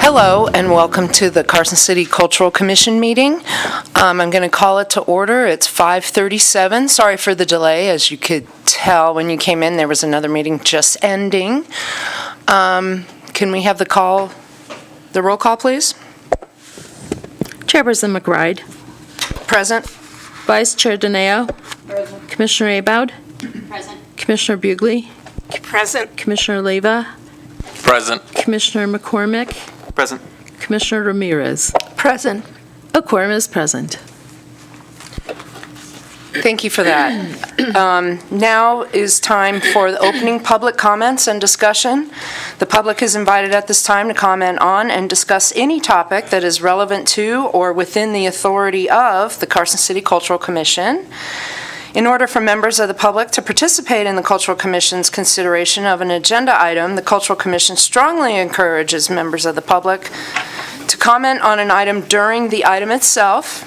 Hello and welcome to the Carson City Cultural Commission meeting. I'm going to call it to order. It's 5:37. Sorry for the delay. As you could tell when you came in, there was another meeting just ending. Can we have the roll call, please? Chairperson McBride. Present. Vice Chair Dineo. Present. Commissioner Abaud. Present. Commissioner Bugley. Present. Commissioner Leyva. Present. Commissioner McCormick. Present. Commissioner Ramirez. Present. A quorum is present. Thank you for that. Now is time for the opening public comments and discussion. The public is invited at this time to comment on and discuss any topic that is relevant to or within the authority of the Carson City Cultural Commission. In order for members of the public to participate in the Cultural Commission's consideration of an agenda item, the Cultural Commission strongly encourages members of the public to comment on an item during the item itself,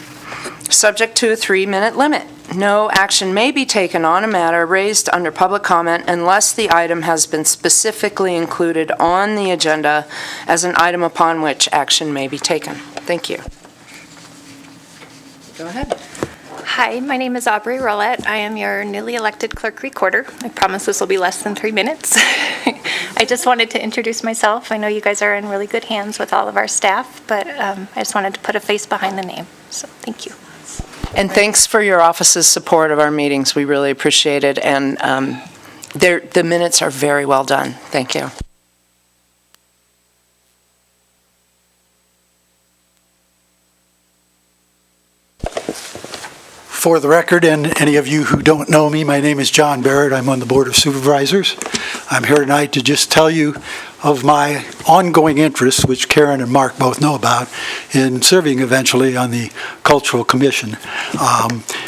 subject to a 3-minute limit. No action may be taken on a matter raised under public comment unless the item has been specifically included on the agenda as an item upon which action may be taken. Thank you. Go ahead. Hi, my name is Aubrey Rollett. I am your newly elected clerk recorder. I promise this will be less than 3 minutes. I just wanted to introduce myself. I know you guys are in really good hands with all of our staff, but I just wanted to put a face behind the name. So thank you. And thanks for your office's support of our meetings. We really appreciate it. And the minutes are very well done. Thank you. For the record, and any of you who don't know me, my name is John Barrett. I'm on the Board of Supervisors. I'm here tonight to just tell you of my ongoing interests, which Karen and Mark both know about, in serving eventually on the Cultural Commission.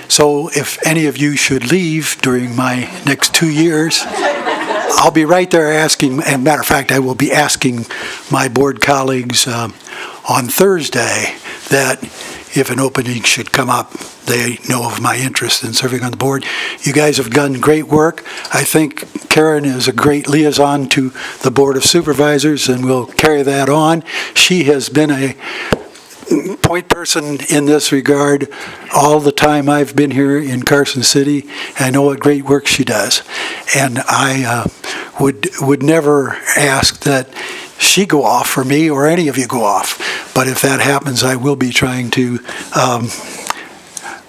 So if any of you should leave during my next 2 years, I'll be right there asking, and matter of fact, I will be asking my board colleagues on Thursday that if an opening should come up, they know of my interest in serving on the board. You guys have done great work. I think Karen is a great liaison to the Board of Supervisors and will carry that on. She has been a point person in this regard all the time I've been here in Carson City. I know what great work she does. And I would never ask that she go off for me or any of you go off. But if that happens, I will be trying to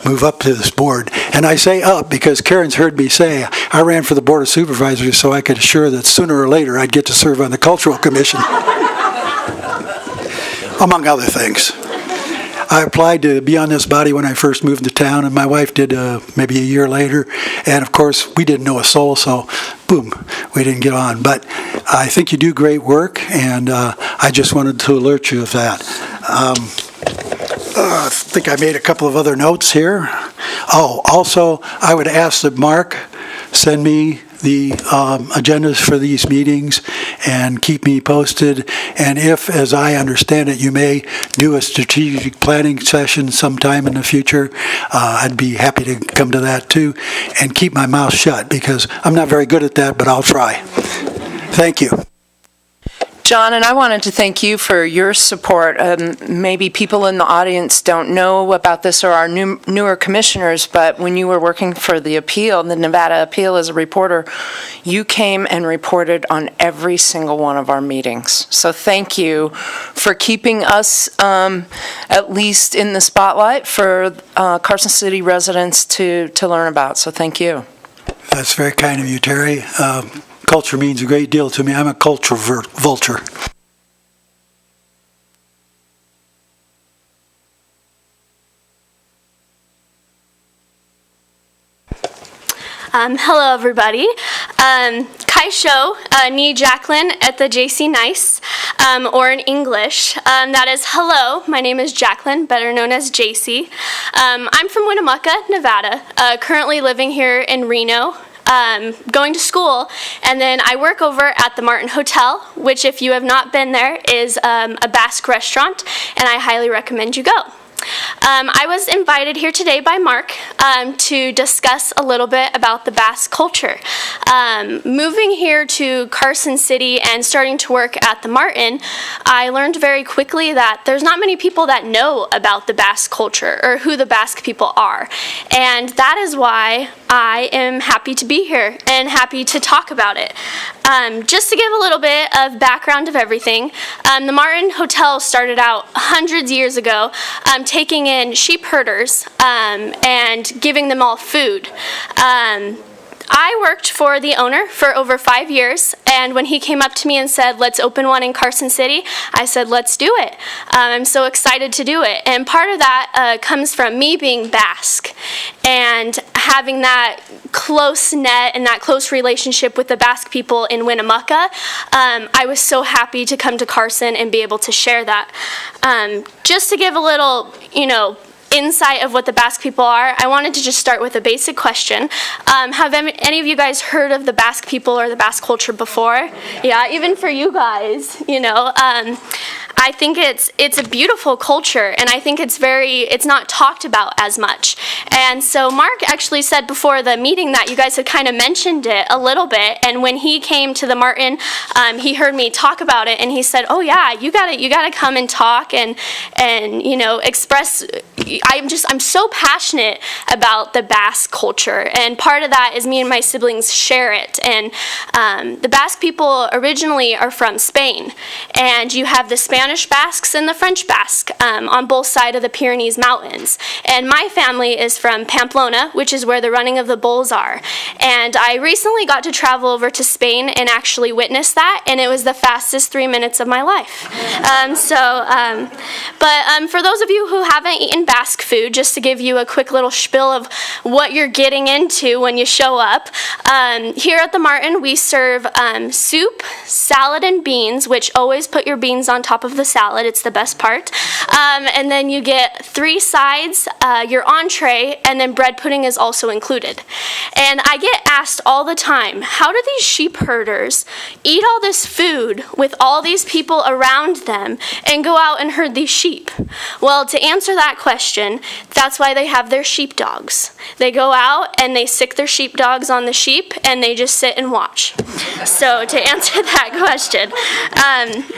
move up to this board. And I say up because Karen's heard me say I ran for the Board of Supervisors so I could assure that sooner or later I'd get to serve on the Cultural Commission, among other things. I applied to be on this body when I first moved to town, and my wife did maybe a year later. And of course, we didn't know a soul, so boom, we didn't get on. But I think you do great work, and I just wanted to alert you of that. I think I made a couple of other notes here. Oh, also, I would ask that Mark send me the agendas for these meetings and keep me posted. And if, as I understand it, you may do a strategic planning session sometime in the future, I'd be happy to come to that too and keep my mouth shut because I'm not very good at that, but I'll try. Thank you. John, and I wanted to thank you for your support. Maybe people in the audience don't know about this or are newer commissioners, but when you were working for the Nevada Appeal as a reporter, you came and reported on every single one of our meetings. So thank you for keeping us at least in the spotlight for Carson City residents to learn about. So thank you. That's very kind of you, Terry. Culture means a great deal to me. I'm a culture vulture. Hello, everybody. Kai Sho, Ni Jacqueline at the JC Nice, or in English. That is hello, my name is Jacqueline, better known as JC. I'm from Winnemucca, Nevada, currently living here in Reno. Going to school, and then I work over at the Martin Hotel, which if you have not been there is a Basque restaurant, and I highly recommend you go. I was invited here today by Mark to discuss a little bit about the Basque culture. Moving here to Carson City and starting to work at the Martin, I learned very quickly that there's not many people that know about the Basque culture or who the Basque people are. And that is why I am happy to be here and happy to talk about it. Just to give a little bit of background of everything, the Martin Hotel started out hundreds of years ago taking in sheep herders and giving them all food. I worked for the owner for over 5 years, and when he came up to me and said, let's open one in Carson City, I said, let's do it. I'm so excited to do it. And part of that comes from me being Basque and having that close net and that close relationship with the Basque people in Winnemucca. I was so happy to come to Carson and be able to share that. Just to give a little, insight of what the Basque people are, I wanted to just start with a basic question. Have any of you guys heard of the Basque people or the Basque culture before? Yeah, even for you guys, I think it's a beautiful culture, and I think it's not talked about as much. And so Mark actually said before the meeting that you guys had kind of mentioned it a little bit, and when he came to the Martin, he heard me talk about it, and he said, oh yeah, you gotta come and talk and express. I'm so passionate about the Basque culture, and part of that is me and my siblings share it. And the Basque people originally are from Spain, and you have the Spanish Basques and the French Basque on both sides of the Pyrenees Mountains. And my family is from Pamplona, which is where the running of the bulls are. And I recently got to travel over to Spain and actually witness that, and it was the fastest 3 minutes of my life. But for those of you who haven't eaten Basque food, just to give you a quick little spiel of what you're getting into when you show up, here at the Martin we serve soup, salad, and beans, which always put your beans on top of the salad. It's the best part. And then you get 3 sides, your entree, and then bread pudding is also included. And I get asked all the time, how do these sheep herders eat all this food with all these people around them and go out and herd these sheep? Well, to answer that question, that's why they have their sheepdogs. They go out and they sick their sheepdogs on the sheep and they just sit and watch. So to answer that question,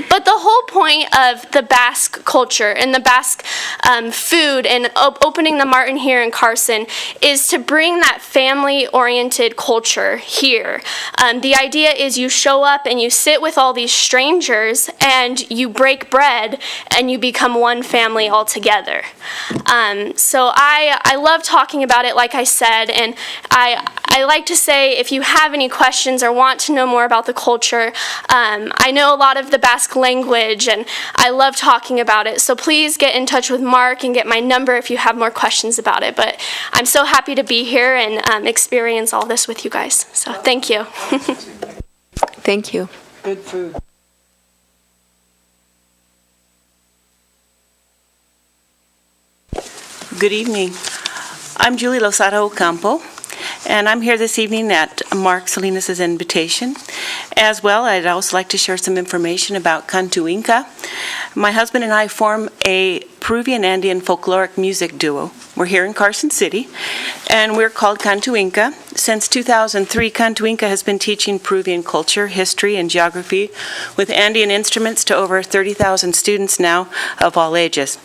but the whole point of the Basque culture and the Basque food and opening the Martin here in Carson is to bring that family-oriented culture here. The idea is you show up and you sit with all these strangers and you break bread and you become one family altogether. So I love talking about it, like I said, and I like to say if you have any questions or want to know more about the culture, I know a lot of the Basque language and I love talking about it, so please get in touch with Mark and get my number if you have more questions about it. But I'm so happy to be here and experience all this with you guys, so thank you. Thank you. Good food. Good evening. I'm Julie Losada Ocampo, and I'm here this evening at Mark Salinas' invitation. As well, I'd also like to share some information about Cantu Inca. My husband and I form a Peruvian Andean folkloric music duo. We're here in Carson City, and we're called Cantu Inca. Since 2003, Cantu Inca has been teaching Peruvian culture, history, and geography with Andean instruments to over 30,000 students now of all ages.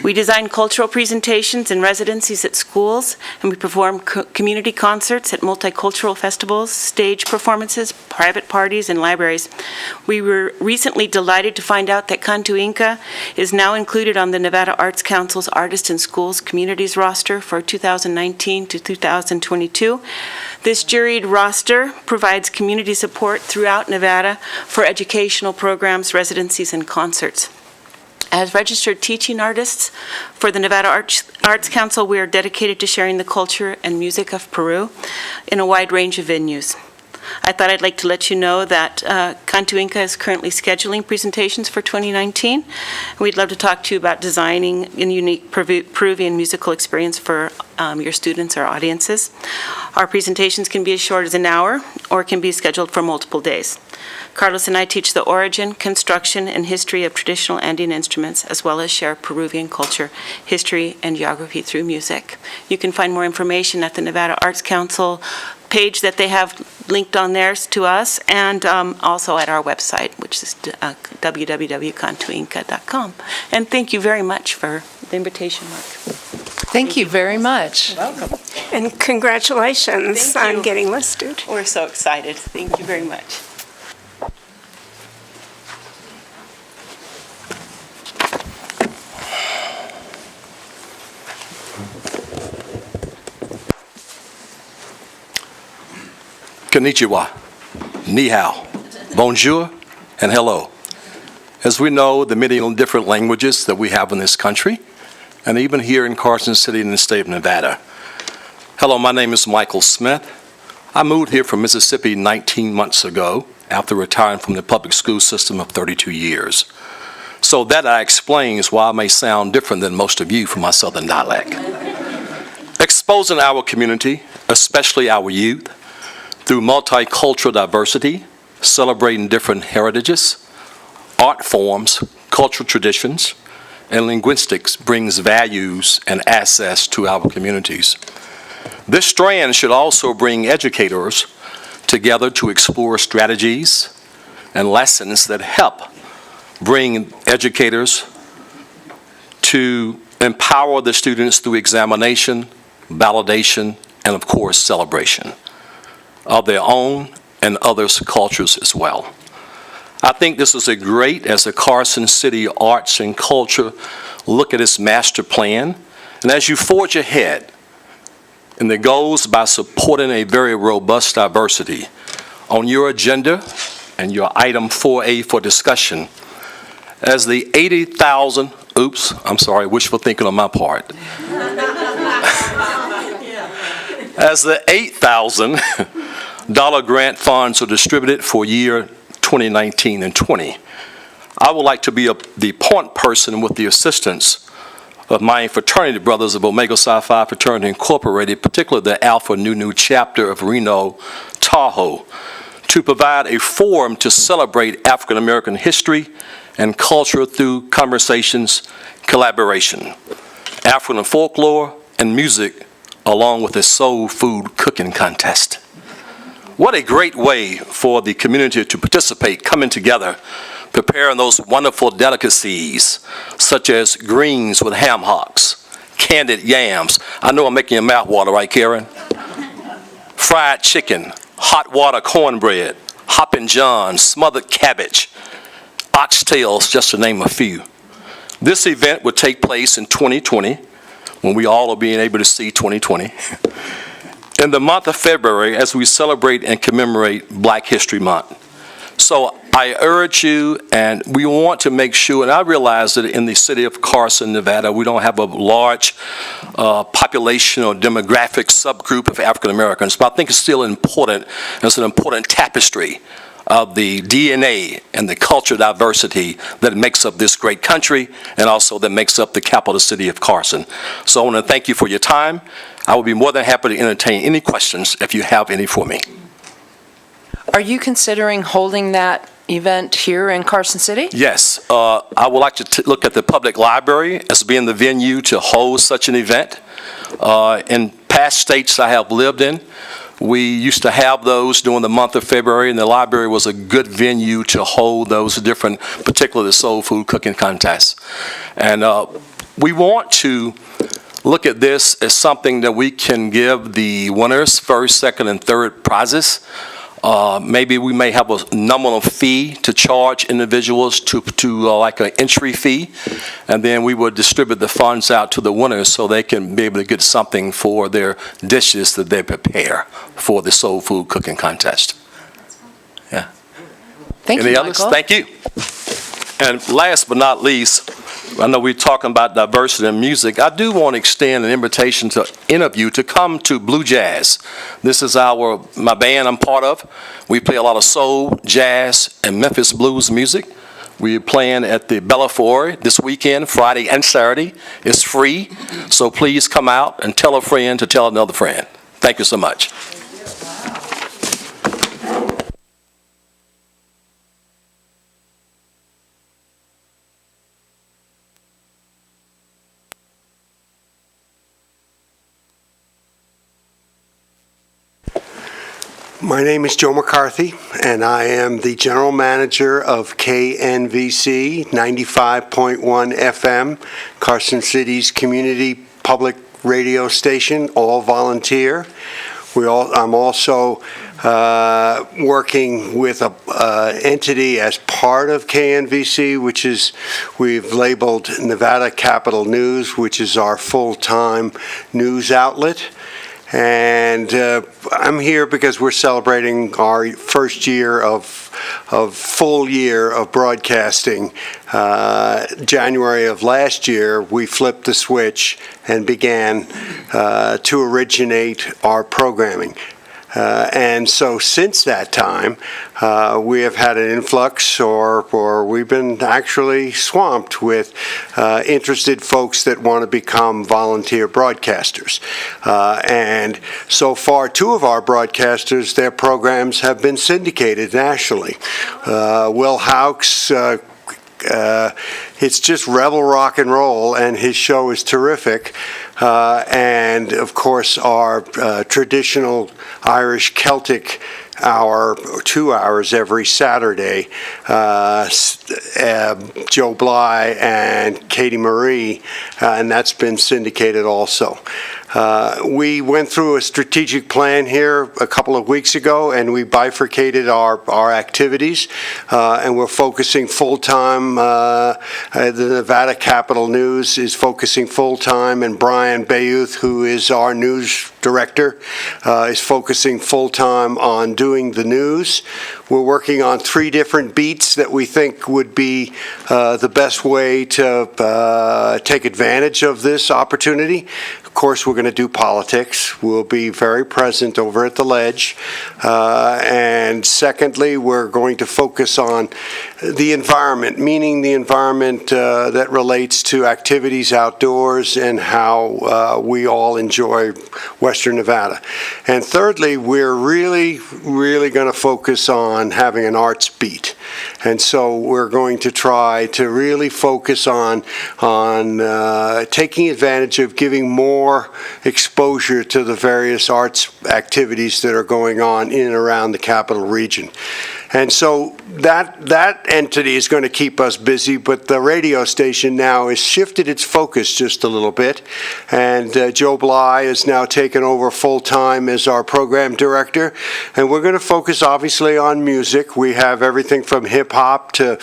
We design cultural presentations and residencies at schools, and we perform community concerts at multicultural festivals, stage performances, private parties, and libraries. We were recently delighted to find out that Cantu Inca is now included on the Nevada Arts Council's Artists in Schools Communities roster for 2019 to 2022. This juried roster provides community support throughout Nevada for educational programs, residencies, and concerts. As registered teaching artists for the Nevada Arts Council, we are dedicated to sharing the culture and music of Peru in a wide range of venues. I thought I'd like to let you know that Cantu Inca is currently scheduling presentations for 2019. We'd love to talk to you about designing a unique Peruvian musical experience for your students or audiences. Our presentations can be as short as an hour or can be scheduled for multiple days. Carlos and I teach the origin, construction, and history of traditional Andean instruments, as well as share Peruvian culture, history, and geography through music. You can find more information at the Nevada Arts Council page that they have linked on theirs to us, and also at our website, which is www.cantuinca.com. And thank you very much for the invitation, Mark. Thank you very much. Welcome. And congratulations Thank you. on getting listed. We're so excited. Thank you very much. Konnichiwa, ni hao, bonjour, and hello. As we know, the many different languages that we have in this country, and even here in Carson City in the state of Nevada. Hello, my name is Michael Smith. I moved here from Mississippi 19 months ago after retiring from the public school system of 32 years. So that explains why I may sound different than most of you from my southern dialect. Exposing our community, especially our youth, through multicultural diversity, celebrating different heritages, art forms, cultural traditions, and linguistics brings values and access to our communities. This strand should also bring educators together to explore strategies and lessons that help bring educators to empower the students through examination, validation, and of course, celebration of their own and others' cultures as well. I think this is a great, as the Carson City Arts and Culture look at its master plan, and as you forge ahead in the goals by supporting a very robust diversity on your agenda and your item 4A for discussion, as the 80,000, oops, I'm sorry, wishful thinking on my part, as the $8,000 grant funds are distributed for year 2019 and 20. I would like to be the point person with the assistance of my fraternity brothers of Omega Psi Phi Fraternity Incorporated, particularly the Alpha Nu Nu chapter of Reno, Tahoe, to provide a forum to celebrate African American history and culture through conversations, collaboration, African folklore, and music, along with a soul food cooking contest. What a great way for the community to participate, coming together, preparing those wonderful delicacies, such as greens with ham hocks, candied yams. I know I'm making your mouth water, right, Karen? Fried chicken, hot water cornbread, hoppin' john, smothered cabbage, oxtails, just to name a few. This event would take place in 2020, when we all are being able to see 2020. In the month of February, as we celebrate and commemorate Black History Month. So I urge you, and we want to make sure, and I realize that in the city of Carson, Nevada, we don't have a large population or demographic subgroup of African Americans, but I think it's still important. It's an important tapestry of the DNA and the cultural diversity that makes up this great country, and also that makes up the capital city of Carson. So I want to thank you for your time. I will be more than happy to entertain any questions if you have any for me. Are you considering holding that event here in Carson City? Yes, I would like to look at the public library as being the venue to hold such an event. In past states I have lived in, we used to have those during the month of February, and the library was a good venue to hold those different, particularly the soul food cooking contests. And we want to look at this as something that we can give the winners first, second, and third prizes. Maybe we may have a nominal fee to charge individuals to like an entry fee, and then we would distribute the funds out to the winners so they can be able to get something for their dishes that they prepare for the soul food cooking contest. Yeah. Thank you, Any others? Michael. Thank you. And last but not least, I know we're talking about diversity in music. I do want to extend an invitation to any of you to come to Blue Jazz. This is my band I'm part of. We play a lot of soul, jazz, and Memphis blues music. We're playing at the Bella Fiore this weekend, Friday and Saturday. It's free, so please come out and tell a friend to tell another friend. Thank you so much. My name is Joe McCarthy, and I am the general manager of KNVC 95.1 FM, Carson City's community public radio station, all volunteer. I'm also working with an entity as part of KNVC, which is, we've labeled Nevada Capital News, which is our full-time news outlet. And I'm here because we're celebrating our first year of full year of broadcasting. January of last year, we flipped the switch and began to originate our programming. And so since that time, we have had an influx, or we've been actually swamped with interested folks that want to become volunteer broadcasters. And so far, 2 of our broadcasters, their programs have been syndicated nationally. Will Houck's it's just rebel rock and roll, and his show is terrific. And of course, our traditional Irish Celtic hour, 2 hours every Saturday, Joe Bly and Katie Marie, and that's been syndicated also. We went through a strategic plan here a couple of weeks ago, and we bifurcated our activities, and we're focusing full-time. The Nevada Capital News is focusing full-time, and Brian Bayouth, who is our news director, is focusing full-time on doing the news. We're working on 3 different beats that we think would be the best way to take advantage of this opportunity. Of course, we're going to do politics. We'll be very present over at the Ledge. And secondly, we're going to focus on the environment, meaning the environment that relates to activities outdoors and how we all enjoy Western Nevada. And thirdly, we're really going to focus on having an arts beat. And so we're going to try to really focus on taking advantage of giving more exposure to the various arts activities that are going on in and around the capital region. And so that entity is going to keep us busy, but the radio station now has shifted its focus just a little bit, and Joe Bly is now taken over full-time as our program director, and we're going to focus obviously on music. We have everything from hip-hop to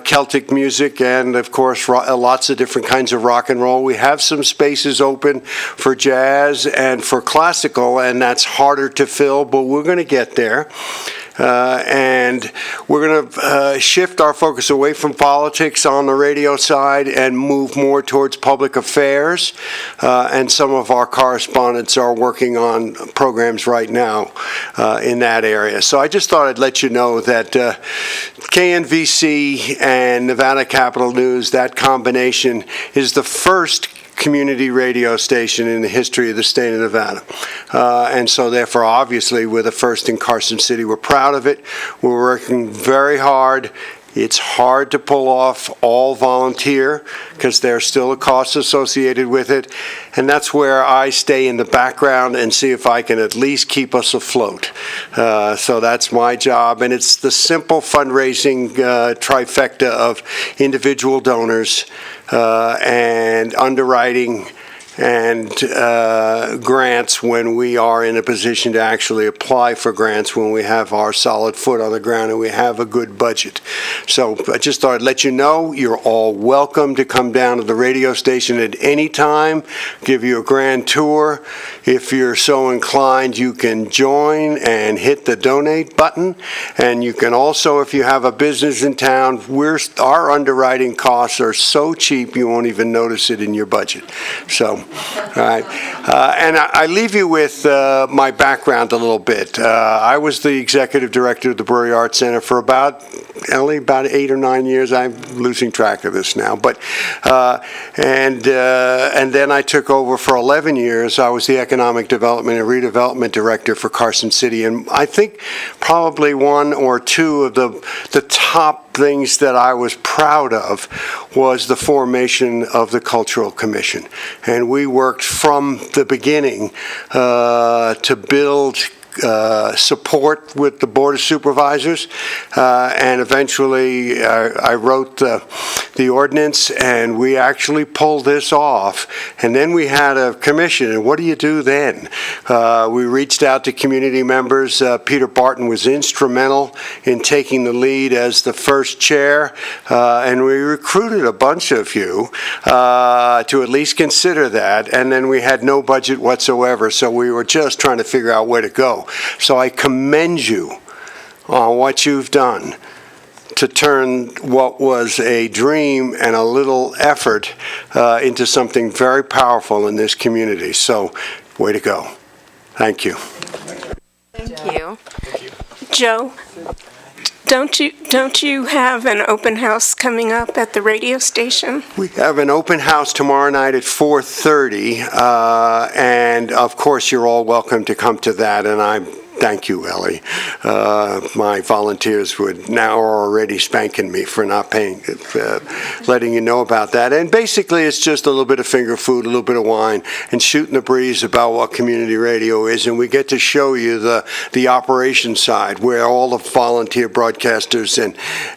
Celtic music, and of course lots of different kinds of rock and roll. We have some spaces open for jazz and for classical, and that's harder to fill, but we're going to get there. And we're going to shift our focus away from politics on the radio side and move more towards public affairs. And some of our correspondents are working on programs right now in that area. So I just thought I'd let you know that KNVC and Nevada Capital News, that combination, is the first community radio station in the history of the state of Nevada. And so therefore, obviously, we're the first in Carson City. We're proud of it. We're working very hard. It's hard to pull off all volunteer because there's still a cost associated with it. And that's where I stay in the background and see if I can at least keep us afloat. So that's my job. And it's the simple fundraising trifecta of individual donors and underwriting and grants when we are in a position to actually apply for grants, when we have our solid foot on the ground and we have a good budget. So I just thought I'd let you know you're all welcome to come down to the radio station at any time, give you a grand tour. If you're so inclined, you can join and hit the donate button. And you can also, if you have a business in town, our underwriting costs are so cheap you won't even notice it in your budget. So, all right. And I leave you with my background a little bit. I was the executive director of the Brewery Arts Center for about 8 or 9 years. I'm losing track of this now. But and then I took over for 11 years. I was the economic development and redevelopment director for Carson City. And I think probably one or two of the top things that I was proud of was the formation of the Cultural Commission. And we worked from the beginning to build support with the Board of Supervisors, and eventually I wrote the ordinance, and we actually pulled this off. And then we had a commission, and what do you do then? We reached out to community members. Peter Barton was instrumental in taking the lead as the first chair, and we recruited a bunch of you to at least consider that, and then we had no budget whatsoever, so we were just trying to figure out where to go. So I commend you on what you've done to turn what was a dream and a little effort into something very powerful in this community. So, way to go. Thank you. Thank you. Joe, don't you have an open house coming up at the radio station? We have an open house tomorrow night at 4:30, and of course you're all welcome to come to that, and I thank you, Ellie. My volunteers are already spanking me for not paying, letting you know about that. And basically, it's just a little bit of finger food, a little bit of wine, and shooting the breeze about what community radio is. And we get to show you the operation side, where all the volunteer broadcasters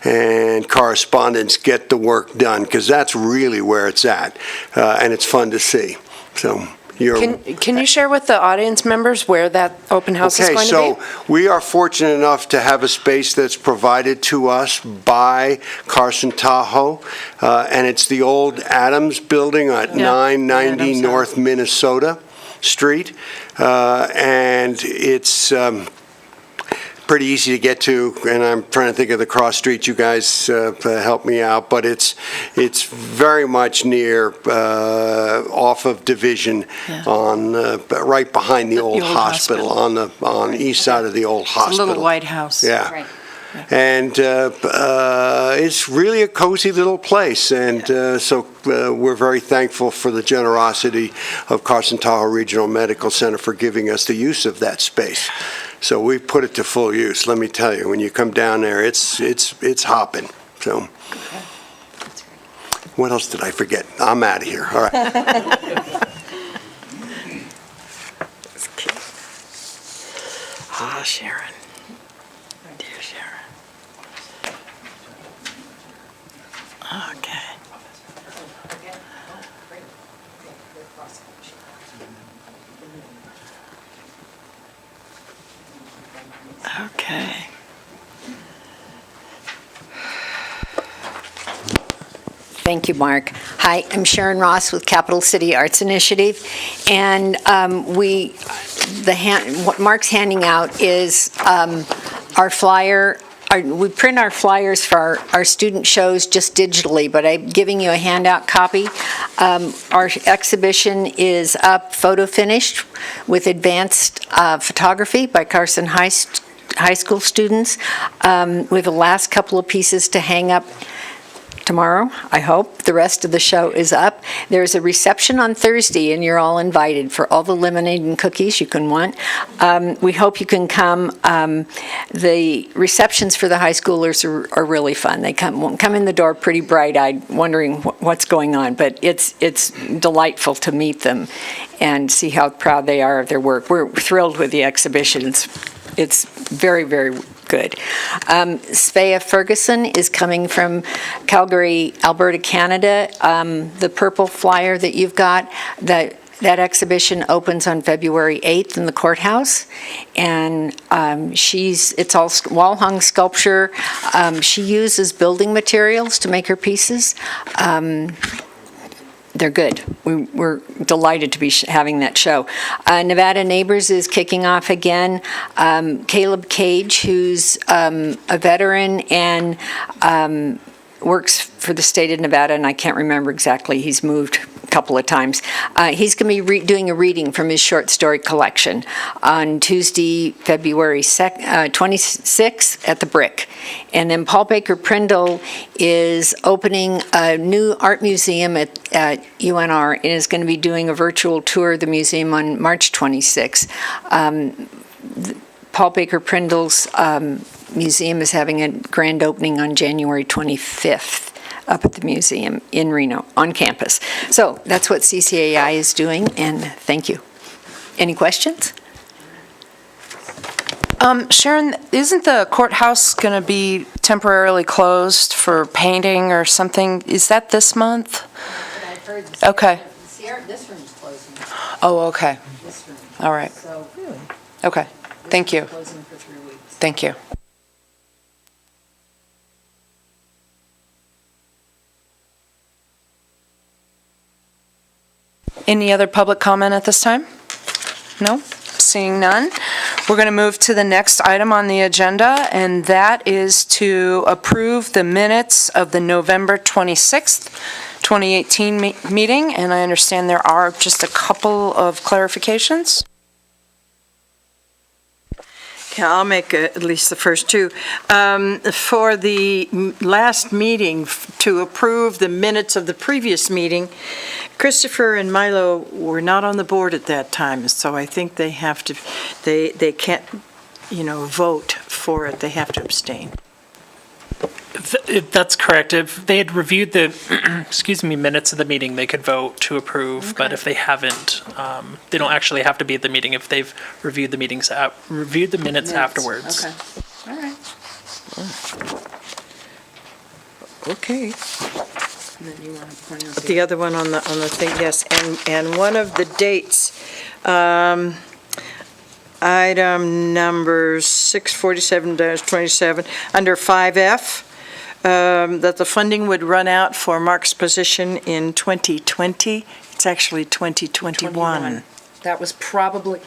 and correspondents get the work done, because that's really where it's at, and it's fun to see. So. Can you share with the audience members where that open house is going to be? Okay, so we are fortunate enough to have a space that's provided to us by Carson Tahoe, and it's the old Adams building at 990 North Minnesota Street, and it's pretty easy to get to, and I'm trying to think of the cross street. You guys help me out, but it's very much near off of Division on right behind the old hospital on the east side of the old hospital. It's a little white house. Yeah. Right. And it's really a cozy little place, and so we're very thankful for the generosity of Carson Tahoe Regional Medical Center for giving us the use of that space. So we put it to full use. Let me tell you, when you come down there, it's hopping. So, what else did I forget? I'm out of here. All right. Sharon. Dear Sharon. Okay. Okay. Thank you, Mark. Hi, I'm Sharon Ross with Capital City Arts Initiative, and what Mark's handing out is our flyer. We print our flyers for our student shows just digitally, but I'm giving you a handout copy. Our exhibition is up, photo finished, with advanced photography by Carson High School students. We have the last couple of pieces to hang up tomorrow, I hope. The rest of the show is up. There's a reception on Thursday, and you're all invited for all the lemonade and cookies you can want. We hope you can come. The receptions for the high schoolers are really fun. They come in the door pretty bright-eyed, wondering what's going on, but it's delightful to meet them and see how proud they are of their work. We're thrilled with the exhibition. It's very, very good. Svea Ferguson is coming from Calgary, Alberta, Canada. The purple flyer that you've got, that exhibition opens on February 8th in the courthouse, and it's all wall-hung sculpture. She uses building materials to make her pieces. They're good. We're delighted to be having that show. Nevada Neighbors is kicking off again. Caleb Cage, who's a veteran and works for the state of Nevada, and I can't remember exactly. He's moved a couple of times. He's going to be doing a reading from his short story collection on Tuesday, February 26th at the Brick. And then Paul Baker Prindle is opening a new art museum at UNR and is going to be doing a virtual tour of the museum on March 26th. Paul Baker Prindle's museum is having a grand opening on January 25th up at the museum in Reno, on campus. So that's what CCAI is doing, and thank you. Any questions? Sharon, isn't the courthouse going to be temporarily closed for painting or something? Is that this month? I've heard Okay. this room's closing. Oh, okay. This room. All right. So, Okay. Thank you. closing for 3 weeks. Thank you. Any other public comment at this time? No? Seeing none. We're going to move to the next item on the agenda, and that is to approve the minutes of the November 26th, 2018 meeting, and I understand there are just a couple of clarifications. Yeah, I'll make at least the first two. For the last meeting, to approve the minutes of the previous meeting, Christopher and Milo were not on the board at that time, so I think they have to, they can't, vote for it. They have to abstain. That's correct. If they had reviewed the, minutes of the meeting, they could vote to approve. But if they haven't, they don't actually have to be at the meeting if they've reviewed the minutes afterwards. Okay. All right. Okay. And then you want to point out The other one on the thing, yes, and one of the dates, item number 647-27, under 5F, that the funding would run out for Mark's position in 2020. It's actually 2021. That was probably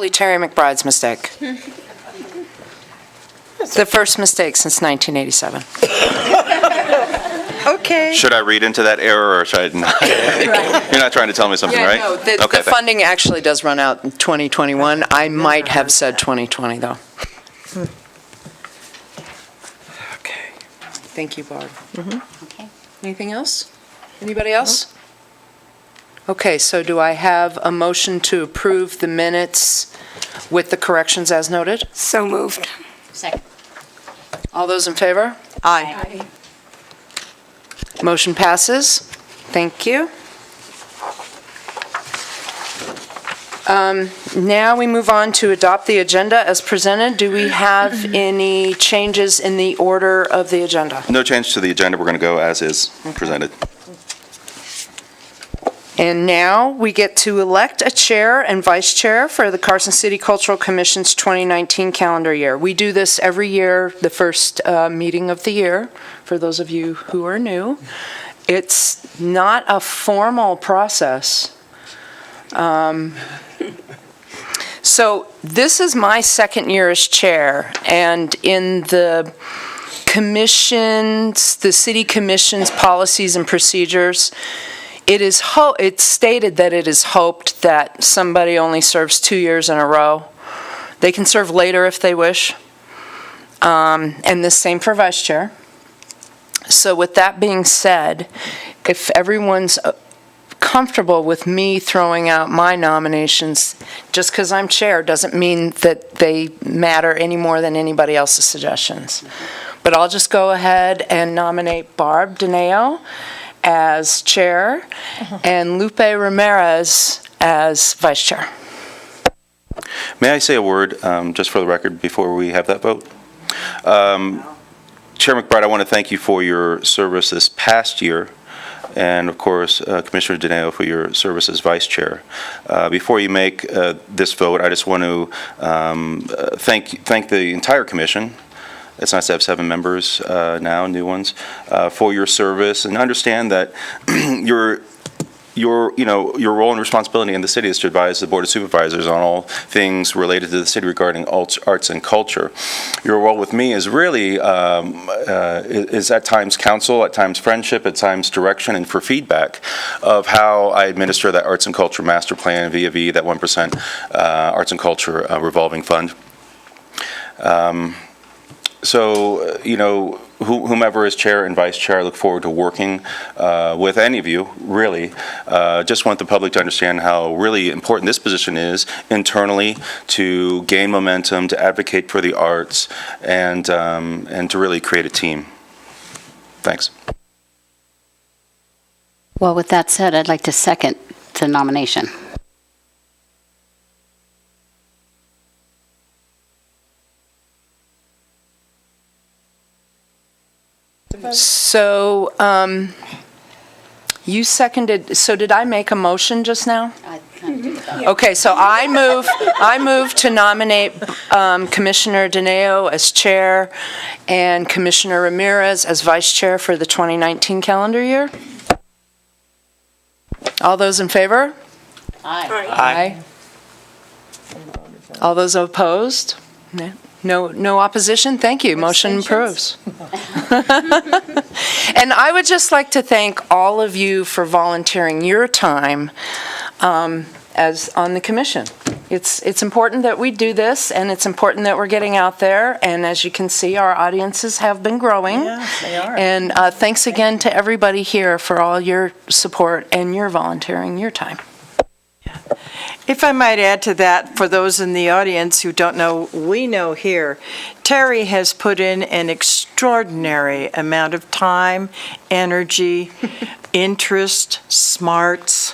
Terry McBride's mistake. The first mistake since 1987. Okay. Should I read into that error, or should I not? You're not trying to tell me something, right? No, the Okay, funding actually does run out in 2021. I might have said 2020, though. Okay. Thank you, Barb. Okay. Anything else? Anybody else? Okay, so do I have a motion to approve the minutes with the corrections as noted? So moved. Second. All those in favor? Aye. Motion passes. Thank you. Now we move on to adopt the agenda as presented. Do we have any changes in the order of the agenda? No change to the agenda. We're going to go as is presented. And now we get to elect a chair and vice chair for the Carson City Cultural Commission's 2019 calendar year. We do this every year, the first meeting of the year, for those of you who are new. It's not a formal process. So this is my second year as chair, and in the commissions, the city commission's policies and procedures, it's stated that it is hoped that somebody only serves 2 years in a row. They can serve later if they wish. And the same for vice chair. So with that being said, if everyone's comfortable with me throwing out my nominations, just because I'm chair doesn't mean that they matter any more than anybody else's suggestions. But I'll just go ahead and nominate Barb Dineo as chair and Lupe Ramirez as vice chair. May I say a word, just for the record, before we have that vote? Chair McBride, I want to thank you for your service this past year, and of course, Commissioner Dineo, for your service as vice chair. Before you make this vote, I just want to thank the entire commission. It's nice to have 7 members now, new ones, for your service, and understand that your role and responsibility in the city is to advise the Board of Supervisors on all things related to the city regarding arts and culture. Your role with me is really is at times counsel, at times friendship, at times direction, and for feedback of how I administer that arts and culture master plan via that 1% arts and culture revolving fund. So, whomever is chair and vice chair, I look forward to working with any of you, really. Just want the public to understand how really important this position is internally to gain momentum, to advocate for the arts, and to really create a team. Thanks. Well, with that said, I'd like to second the nomination. So, you seconded, so did I make a motion just now? Okay, so I move to nominate Commissioner DeNeo as chair and Commissioner Ramirez as vice chair for the 2019 calendar year. All those in favor? Aye. All those opposed? No opposition? Thank you. Motion approves. And I would just like to thank all of you for volunteering your time as on the commission. It's important that we do this, and it's important that we're getting out there, and as you can see, our audiences have been growing. Yeah, they are. And thanks again to everybody here for all your support and your volunteering your time. If I might add to that, for those in the audience who don't know, we know here, Terry has put in an extraordinary amount of time, energy, interest, smarts,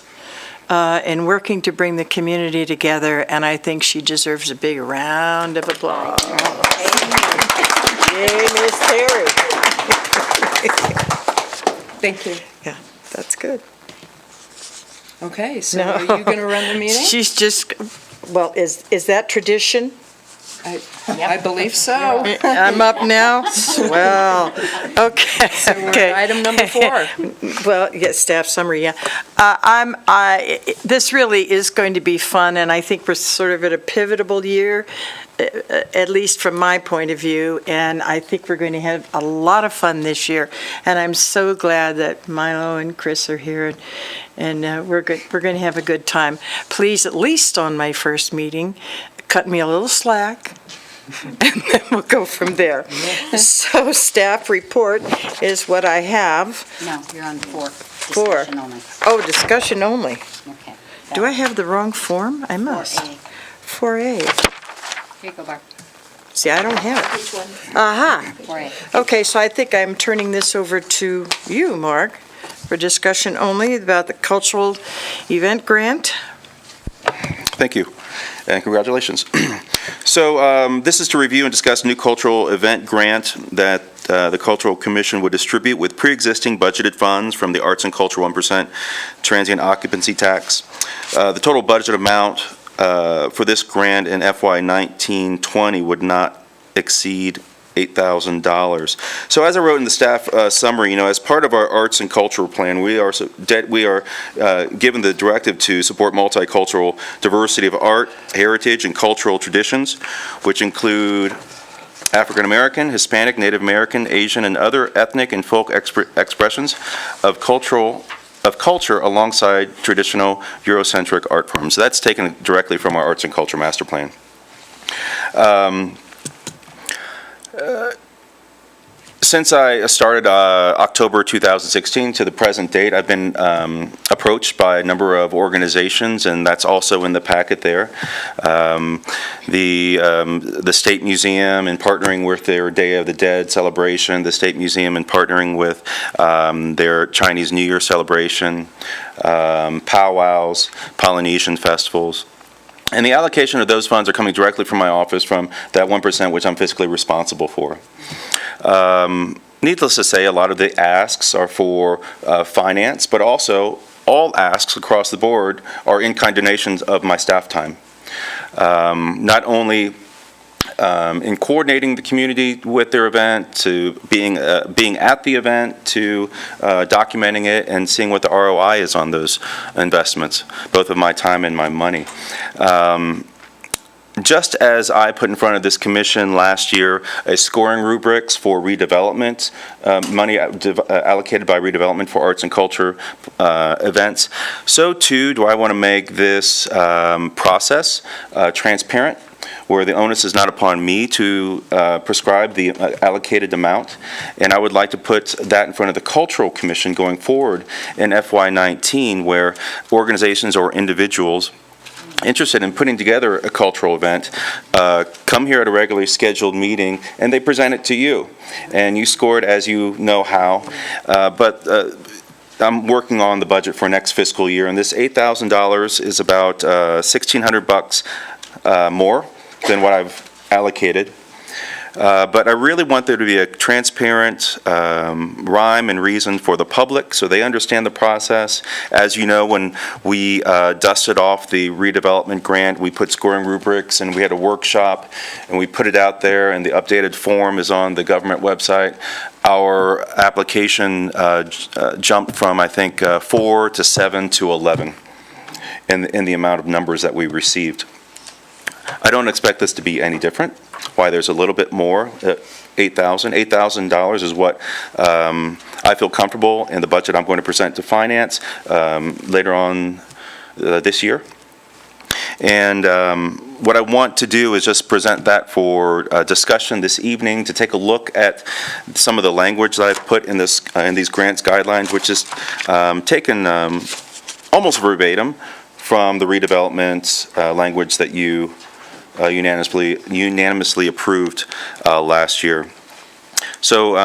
in working to bring the community together, and I think she deserves a big round of applause. Yay, Miss Terry. Thank you. Yeah, that's good. Okay, so are you going to run the meeting? She's just, well, is that tradition? I believe so. I'm up now? Swell. Okay. So we're okay. at item number 4. Well, yeah, staff summary, yeah. This really is going to be fun, and I think we're sort of at a pivotal year, at least from my point of view, and I think we're going to have a lot of fun this year. And I'm so glad that Milo and Chris are here, and we're going to have a good time. Please, at least on my first meeting, cut me a little slack, and then we'll go from there. So staff report is what I have. No, you're on 4. 4. Discussion only. Oh, discussion only. Okay. Do I have the wrong form? I must. 4A. Here you go, Barb. See, I don't have it. Which one? Aha. 4A. Okay, so I think I'm turning this over to you, Mark, for discussion only about the cultural event grant. Thank you, and congratulations. So this is to review and discuss new cultural event grant that the Cultural Commission would distribute with pre-existing budgeted funds from the Arts and Culture 1% transient occupancy tax. The total budget amount for this grant in FY 19-20 would not exceed $8,000. So as I wrote in the staff summary, as part of our arts and cultural plan, we are given the directive to support multicultural diversity of art, heritage, and cultural traditions, which include African American, Hispanic, Native American, Asian, and other ethnic and folk expressions of culture alongside traditional Eurocentric art forms. So that's taken directly from our Arts and Culture Master Plan. Since I started October 2016 to the present date, I've been approached by a number of organizations, and that's also in the packet there. The State Museum, in partnering with their Day of the Dead celebration, the State Museum, in partnering with their Chinese New Year celebration, powwows, Polynesian festivals. And the allocation of those funds are coming directly from my office, from that 1% which I'm fiscally responsible for. Needless to say, a lot of the asks are for finance, but also all asks across the board are in-kind donations of my staff time. Not only in coordinating the community with their event, to being at the event, to documenting it and seeing what the ROI is on those investments, both of my time and my money. Just as I put in front of this commission last year a scoring rubrics for redevelopment, money allocated by redevelopment for arts and culture events, so too do I want to make this process transparent, where the onus is not upon me to prescribe the allocated amount. And I would like to put that in front of the Cultural Commission going forward in FY19, where organizations or individuals interested in putting together a cultural event come here at a regularly scheduled meeting, and they present it to you. And you score it as you know how. But I'm working on the budget for next fiscal year, and this $8,000 is about $1,600 more than what I've allocated. But I really want there to be a transparent rhyme and reason for the public so they understand the process. As you know, when we dusted off the redevelopment grant, we put scoring rubrics and we had a workshop and we put it out there, and the updated form is on the government website. Our application jumped from, I think, 4 to 7 to 11 in the amount of numbers that we received. I don't expect this to be any different. Why there's a little bit more, $8,000 is what I feel comfortable in the budget I'm going to present to Finance later on this year. And what I want to do is just present that for discussion this evening, to take a look at some of the language that I've put in these grants guidelines, which is taken almost verbatim from the redevelopment language that you unanimously approved last year. So,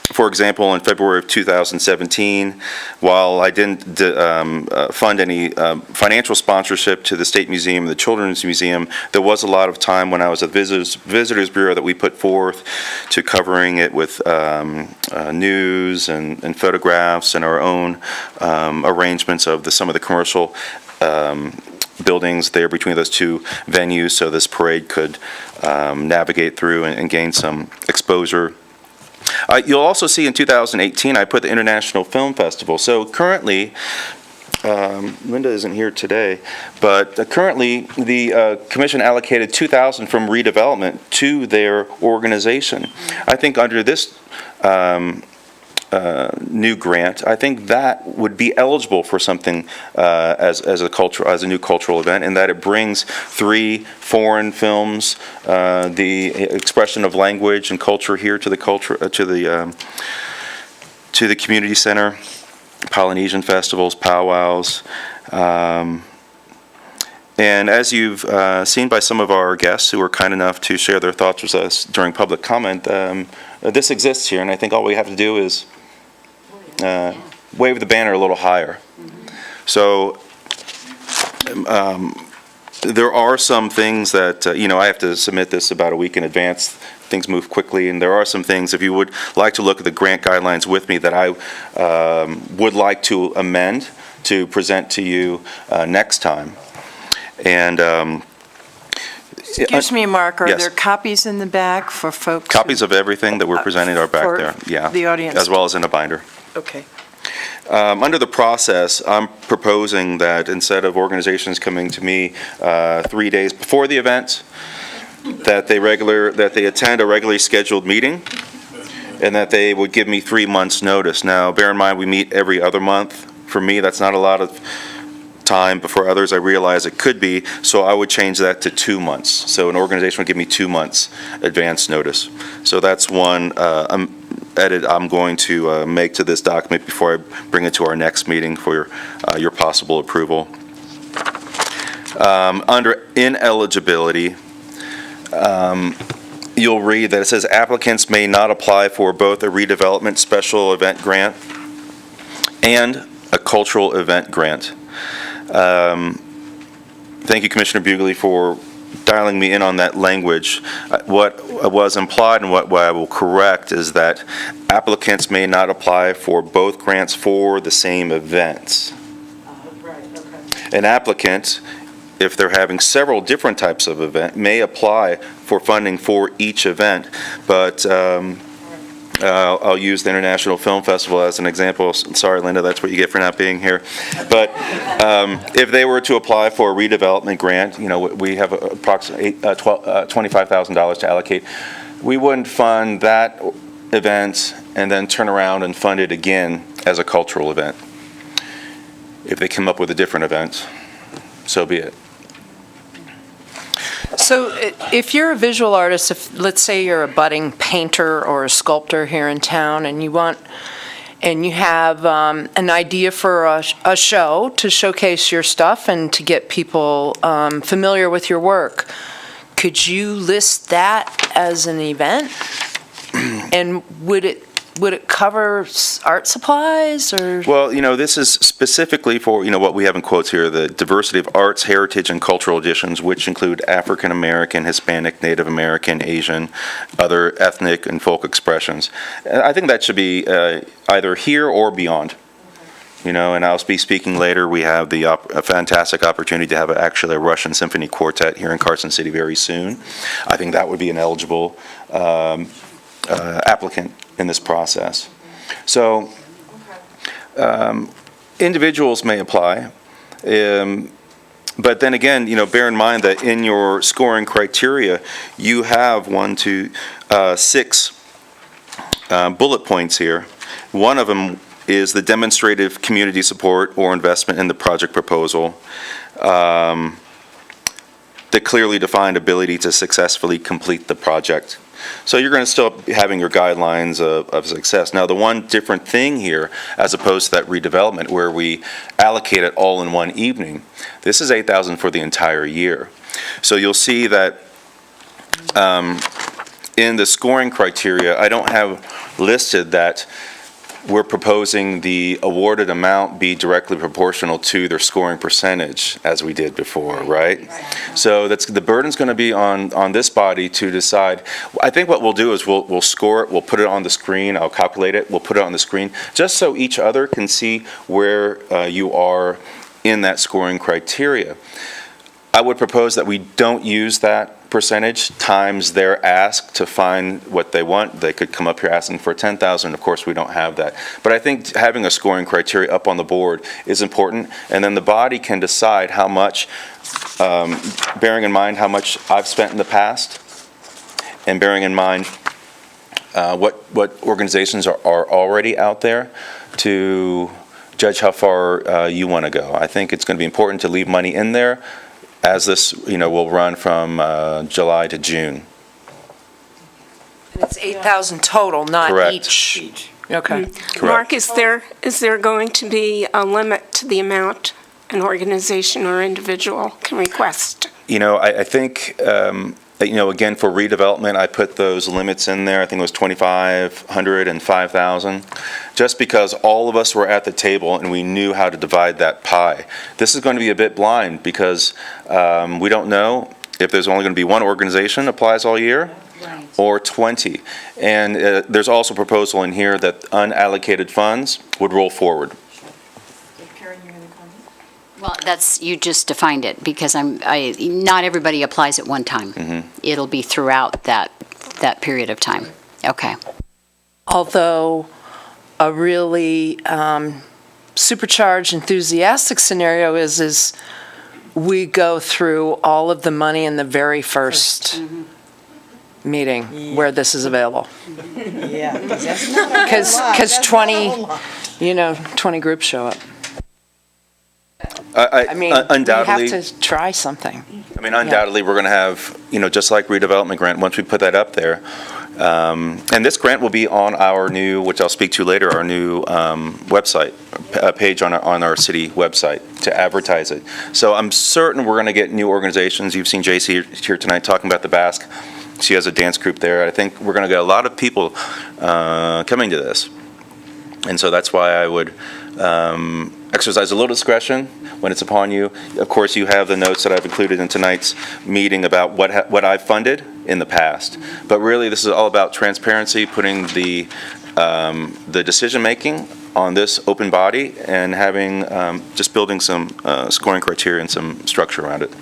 for example, in February of 2017, while I didn't fund any financial sponsorship to the State Museum and the Children's Museum, there was a lot of time when I was at Visitors Bureau that we put forth to covering it with news and photographs and our own arrangements of some of the commercial buildings there between those two venues, so this parade could navigate through and gain some exposure. You'll also see in 2018, I put the International Film Festival. So currently, Linda isn't here today, but currently the commission allocated $2,000 from redevelopment to their organization. I think under this new grant, I think that would be eligible for something as a new cultural event, in that it brings 3 foreign films, the expression of language and culture here to the community center, Polynesian festivals, powwows, and as you've seen by some of our guests who were kind enough to share their thoughts with us during public comment, this exists here, and I think all we have to do is wave the banner a little higher. So there are some things that, I have to submit this about a week in advance. Things move quickly, and there are some things, if you would like to look at the grant guidelines with me, that I would like to amend to present to you next time. And Excuse me, Mark, are yes. there copies in the back for folks? Copies of everything that we're presenting are back for there, yeah. the audience. As well as in a binder. Okay. Under the process, I'm proposing that instead of organizations coming to me 3 days before the event, that they attend a regularly scheduled meeting, and that they would give me 3 months' notice. Now, bear in mind, we meet every other month. For me, that's not a lot of time, but for others, I realize it could be, so I would change that to 2 months. So an organization would give me 2 months advance notice. So that's one edit I'm going to make to this document before I bring it to our next meeting for your possible approval. Under ineligibility, you'll read that it says applicants may not apply for both a redevelopment special event grant and a cultural event grant. Thank you, Commissioner Bugley, for dialing me in on that language. What was implied and what I will correct is that applicants may not apply for both grants for the same events. Right, okay. An applicant, if they're having several different types of event, may apply for funding for each event, but I'll use the International Film Festival as an example. Sorry, Linda, that's what you get for not being here. But if they were to apply for a redevelopment grant, we have approximately $25,000 to allocate. We wouldn't fund that event and then turn around and fund it again as a cultural event. If they come up with a different event, so be it. So if you're a visual artist, if let's say you're a budding painter or a sculptor here in town, and you have an idea for a show to showcase your stuff and to get people familiar with your work, could you list that as an event? And would it would it cover art supplies or? Well, this is specifically for, what we have in quotes here, the diversity of arts, heritage, and cultural additions, which include African American, Hispanic, Native American, Asian, other ethnic and folk expressions. I think that should be either here or beyond. And I'll be speaking later. We have a fantastic opportunity to have actually a Russian symphony quartet here in Carson City very soon. I think that would be an eligible applicant in this process. So individuals may apply, but then again, bear in mind that in your scoring criteria, you have 6 bullet points here. One of them is the demonstrative community support or investment in the project proposal, the clearly defined ability to successfully complete the project. So you're going to still be having your guidelines of success. Now, the one different thing here, as opposed to that redevelopment where we allocate it all in one evening, this is $8,000 for the entire year. So you'll see that in the scoring criteria, I don't have listed that we're proposing the awarded amount be directly proportional to their scoring percentage, as we did before, right? So the burden's going to be on this body to decide. I think what we'll do is we'll score it, we'll put it on the screen, I'll calculate it, we'll put it on the screen, just so each other can see where you are in that scoring criteria. I would propose that we don't use that percentage times their ask to find what they want. They could come up here asking for 10,000. Of course, we don't have that. But I think having a scoring criteria up on the board is important, and then the body can decide how much, bearing in mind how much I've spent in the past, and bearing in mind what organizations are already out there, to judge how far you want to go. I think it's going to be important to leave money in there, as this, will run from July to June. And it's 8,000 total, not Correct. each. Okay. Correct. Mark, is there going to be a limit to the amount an organization or individual can request? I think, again, for redevelopment, I put those limits in there. I think it was $2,500 and $5,000, just because all of us were at the table and we knew how to divide that pie. This is going to be a bit blind because we don't know if there's only going to be one organization applies all year or 20. And there's also a proposal in here that unallocated funds would roll forward. Well, you just defined it, because not everybody applies at one time. Mm-hmm. It'll be throughout that period of time. Okay. Although a really supercharged, enthusiastic scenario is we go through all of the money in the very first meeting where this is available. Yeah. Because 20 groups show up. I mean, undoubtedly, we have to try something. Undoubtedly, we're going to have, just like redevelopment grant, once we put that up there. And this grant will be on our new, which I'll speak to later, our new website, page on our city website to advertise it. So I'm certain we're going to get new organizations. You've seen JC here tonight talking about the Basque. She has a dance group there. I think we're going to get a lot of people coming to this. And so that's why I would exercise a little discretion when it's upon you. Of course, you have the notes that I've included in tonight's meeting about what I've funded in the past. But really, this is all about transparency, putting the decision-making on this open body and having, just building some scoring criteria and some structure around it.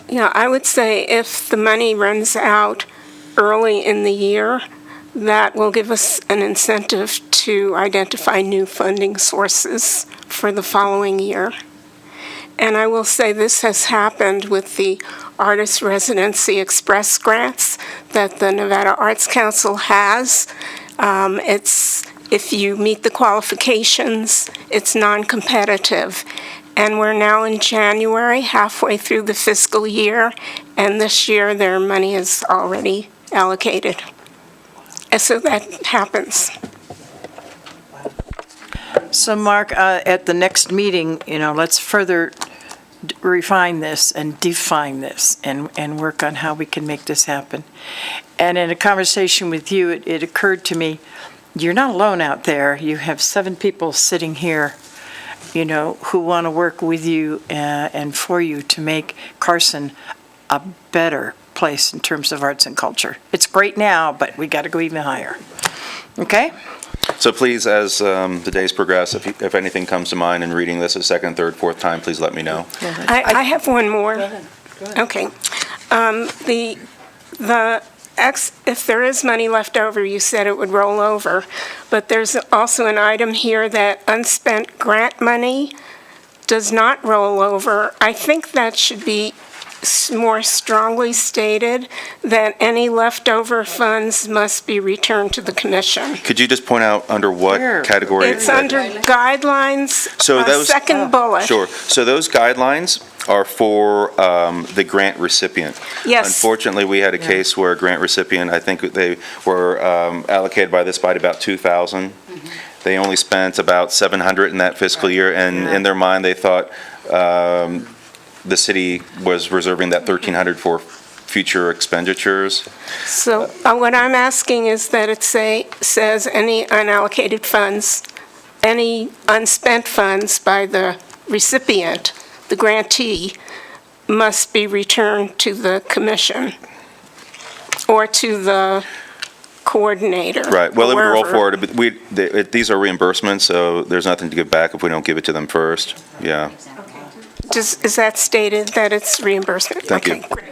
Yeah, I would say if the money runs out early in the year, that will give us an incentive to identify new funding sources for the following year. And I will say this has happened with the Artist Residency Express grants that the Nevada Arts Council has. If you meet the qualifications, it's non-competitive. And we're now in January, halfway through the fiscal year, and this year their money is already allocated. And so that happens. So Mark, at the next meeting, let's further refine this and define this and work on how we can make this happen. And in a conversation with you, it occurred to me, you're not alone out there. You have 7 people sitting here, who want to work with you and for you to make Carson a better place in terms of arts and culture. It's great now, but we got to go even higher. Okay? So please, as the days progress, if anything comes to mind in reading this a second, third, fourth time, please let me know. I have one more. Go ahead. Okay. If there is money left over, you said it would roll over, but there's also an item here that unspent grant money does not roll over. I think that should be more strongly stated, that any leftover funds must be returned to the commission. Could you just point out under what category? It's under guidelines, So those, second bullet. Sure. So those guidelines are for the grant recipient. Yes. Unfortunately, we had a case where a grant recipient, I think they were allocated by this body about 2,000. They only spent about 700 in that fiscal year, and in their mind, they thought the city was reserving that 1,300 for future expenditures. So what I'm asking is that it says any unallocated funds, any unspent funds by the recipient, the grantee, must be returned to the commission or to the coordinator. Right. Well, it would roll wherever. forward. But these are reimbursements, so there's nothing to give back if we don't give it to them first. Yeah. Is that stated that it's reimbursement? Thank you. Okay, great.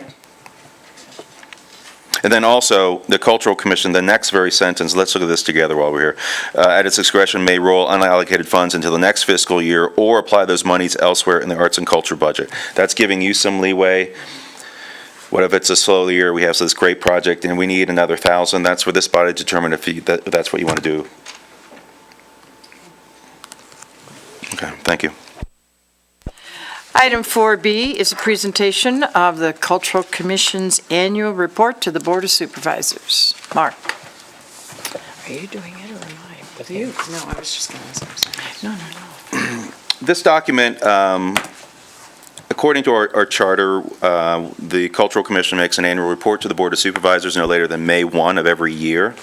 And then also, the Cultural Commission, the next very sentence, let's look at this together while we're here. At its discretion may roll unallocated funds until the next fiscal year or apply those monies elsewhere in the arts and culture budget. That's giving you some leeway. What if it's a slow year, we have this great project and we need another 1,000? That's for this body to determine if that's what you want to do. Okay, thank you. Item 4B is a presentation of the Cultural Commission's annual report to the Board of Supervisors. Mark. Are you doing it or am I with you? No, I was just going to say. No. This document, according to our charter, the Cultural Commission makes an annual report to the Board of Supervisors no later than May 1 of every year.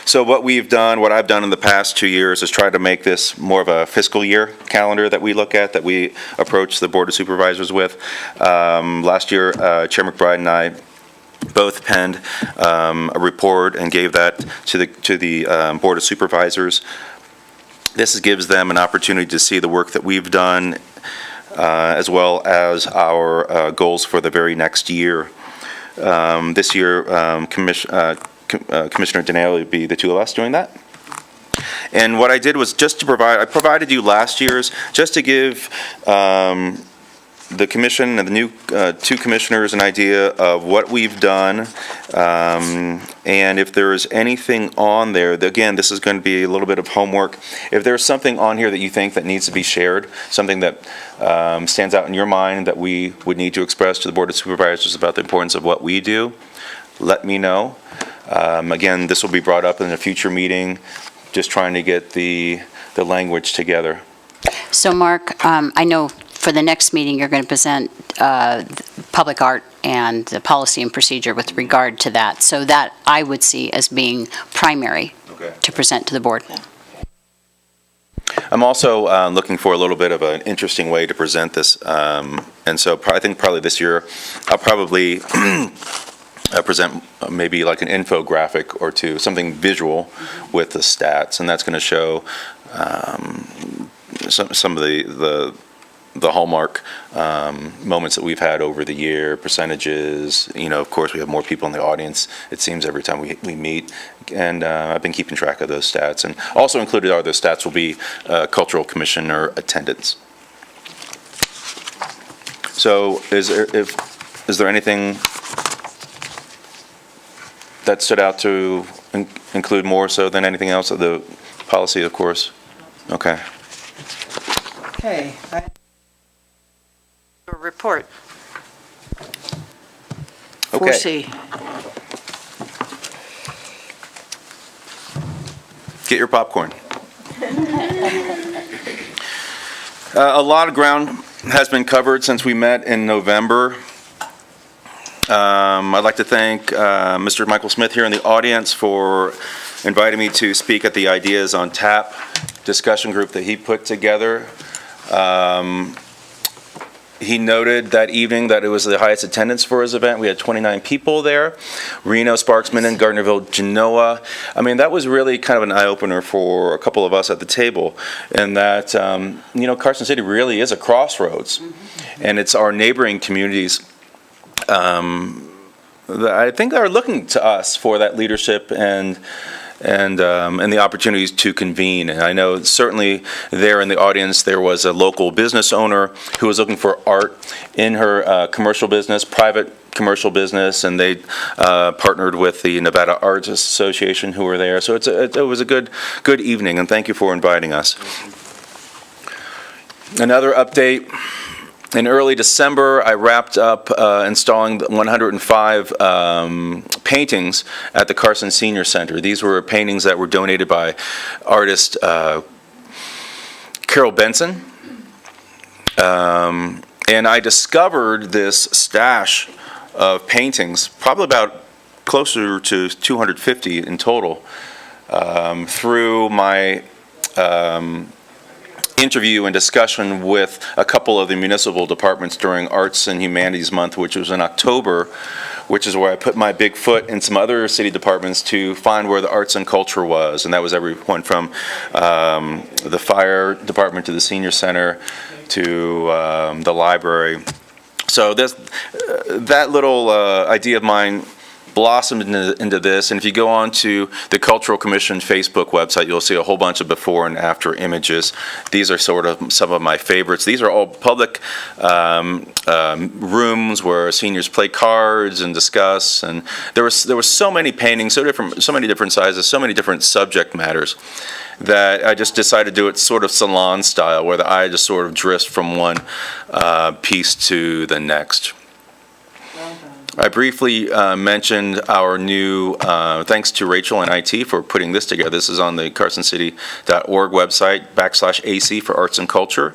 So what I've done in the past 2 years is try to make this more of a fiscal year calendar that we look at, that we approach the Board of Supervisors with. Last year, Chair McBride and I both penned a report and gave that to the Board of Supervisors. This gives them an opportunity to see the work that we've done, as well as our goals for the very next year. This year, Commissioner Dinelli would be the two of us doing that. And what I did was just to I provided you last year's, just to give the commission and the new 2 commissioners an idea of what we've done. And if there is anything on there, again, this is going to be a little bit of homework. If there's something on here that you think that needs to be shared, something that stands out in your mind that we would need to express to the Board of Supervisors about the importance of what we do, let me know. Again, this will be brought up in a future meeting, just trying to get the language together. So, Mark, I know for the next meeting, you're going to present public art and the policy and procedure with regard to that. So that I would see as being primary to present to the board. I'm also looking for a little bit of an interesting way to present this. And so I think probably this year, I'll probably present maybe like an infographic or two, something visual with the stats. And that's going to show some of the hallmark moments that we've had over the year, percentages. Of course, we have more people in the audience, it seems, every time we meet. And I've been keeping track of those stats. And also included are those stats will be Cultural Commissioner attendance. So is there anything that stood out to include more so than anything else of the policy, of course? Okay. Okay. Report. Okay. 4C. Get your popcorn. A lot of ground has been covered since we met in November. I'd like to thank Mr. Michael Smith here in the audience for inviting me to speak at the Ideas on Tap discussion group that he put together. He noted that evening that it was the highest attendance for his event. We had 29 people there. Reno, Sparksman, Gardnerville, Genoa. I mean, that was really kind of an eye-opener for a couple of us at the table, and that, Carson City really is a crossroads, and it's our neighboring communities that I think are looking to us for that leadership and the opportunities to convene. And I know certainly there in the audience there was a local business owner who was looking for art in her commercial business, private commercial business, and they partnered with the Nevada Arts Association who were there. So it was a good evening, and thank you for inviting us. Another update. In early December, I wrapped up installing 105 paintings at the Carson Senior Center. These were paintings that were donated by artist Carol Benson. And I discovered this stash of paintings, probably about closer to 250 in total, through my interview and discussion with a couple of the municipal departments during Arts and Humanities Month, which was in October, which is where I put my big foot in some other city departments to find where the arts and culture was. And that was everyone from the fire department to the senior center to the library. So that little idea of mine blossomed into this, and if you go on to the Cultural Commission Facebook website, you'll see a whole bunch of before and after images. These are sort of some of my favorites. These are all public rooms where seniors play cards and discuss, and there was so many paintings, so many different sizes, so many different subject matters, that I just decided to do it sort of salon style, where the eye just sort of drifts from one piece to the next. I briefly mentioned our new, thanks to Rachel and IT for putting this together. This is on the carsoncity.org website, /AC for Arts and Culture.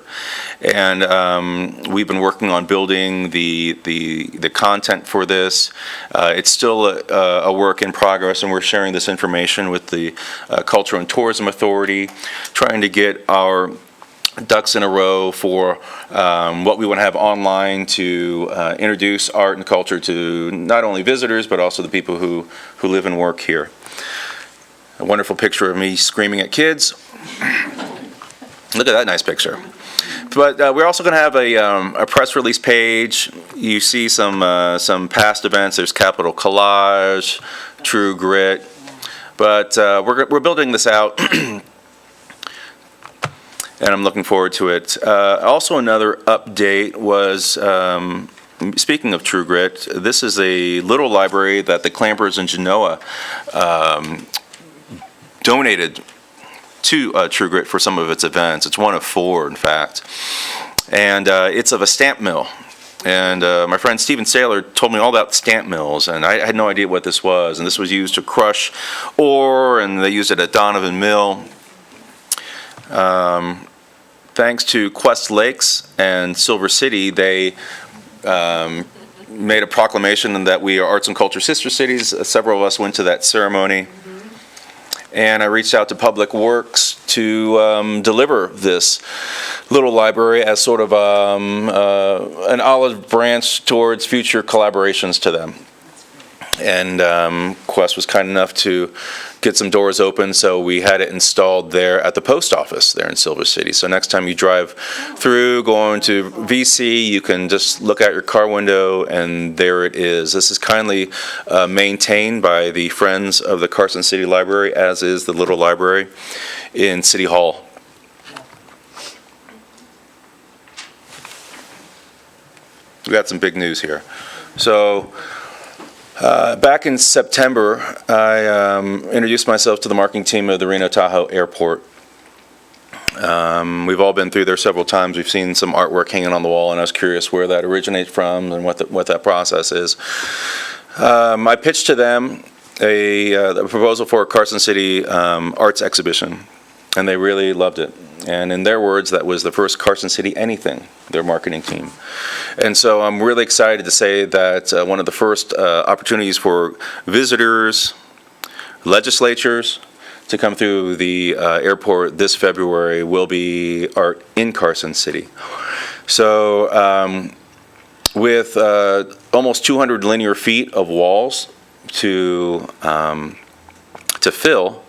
And we've been working on building the content for this. It's still a work in progress, and we're sharing this information with the Culture and Tourism Authority, trying to get our ducks in a row for what we want to have online to introduce art and culture to not only visitors but also the people who live and work here. A wonderful picture of me screaming at kids. Look at that nice picture. But we're also going to have a press release page. You see some past events. There's Capital Collage, True Grit. But we're building this out. And I'm looking forward to it. Also, another update was, speaking of True Grit, this is a little library that the Clampers in Genoa donated to True Grit for some of its events. It's one of 4, in fact. And it's of a stamp mill. And my friend Stephen Saylor told me all about stamp mills, and I had no idea what this was. And this was used to crush ore, and they used it at Donovan Mill. Thanks to Quest Lakes and Silver City, they made a proclamation that we are Arts and Culture Sister Cities. Several of us went to that ceremony. And I reached out to Public Works to deliver this little library as sort of an olive branch towards future collaborations to them. And Quest was kind enough to get some doors open, so we had it installed there at the post office there in Silver City. So next time you drive through going to VC, you can just look out your car window and there it is. This is kindly maintained by the Friends of the Carson City Library, as is the little library in City Hall. We got some big news here. So back in September, I introduced myself to the marketing team of the Reno Tahoe Airport. We've all been through there several times. We've seen some artwork hanging on the wall, and I was curious where that originates from and what that process is. I pitched to them a proposal for a Carson City arts exhibition, and they really loved it. And in their words, that was the first Carson City anything, their marketing team. And so I'm really excited to say that one of the first opportunities for visitors, legislatures, to come through the airport this February will be art in Carson City. So with almost 200 linear feet of walls to fill,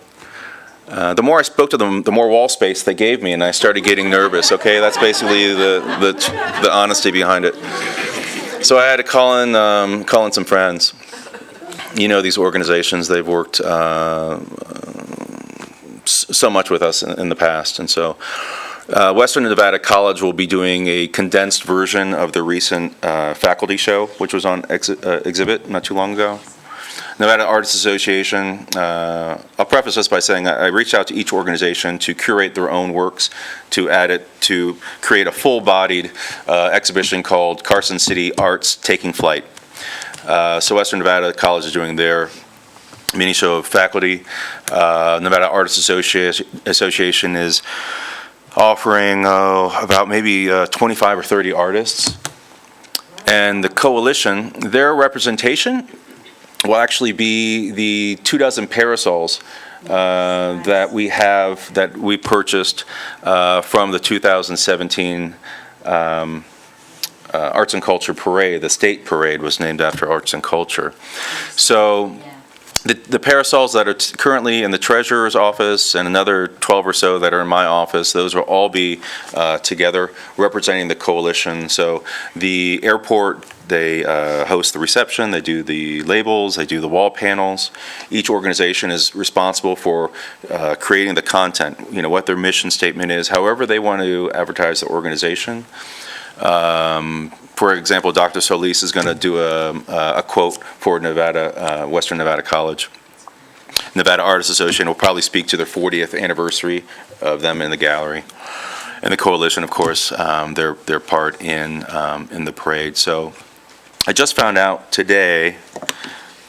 the more I spoke to them, the more wall space they gave me, and I started getting nervous. Okay, that's basically the honesty behind it. So I had to call in some friends. You know, these organizations, they've worked so much with us in the past, and so Western Nevada College will be doing a condensed version of the recent faculty show, which was on exhibit not too long ago. Nevada Artists Association, I'll preface this by saying I reached out to each organization to curate their own works, to create a full-bodied exhibition called Carson City Arts Taking Flight. So Western Nevada College is doing their mini show of faculty. Nevada Artists Association is offering about maybe 25 or 30 artists. And the coalition, their representation will actually be the 24 parasols that we purchased from the 2017 Arts and Culture Parade. The state parade was named after arts and culture. So the parasols that are currently in the treasurer's office and another 12 or so that are in my office, those will all be together representing the coalition. So the airport, they host the reception, they do the labels, they do the wall panels. Each organization is responsible for creating the content, you know, what their mission statement is, however they want to advertise the organization. For example, Dr. Solis is going to do a quote for Western Nevada College. Nevada Artists Association will probably speak to their 40th anniversary of them in the gallery. And the coalition, of course, their part in the parade. So I just found out today,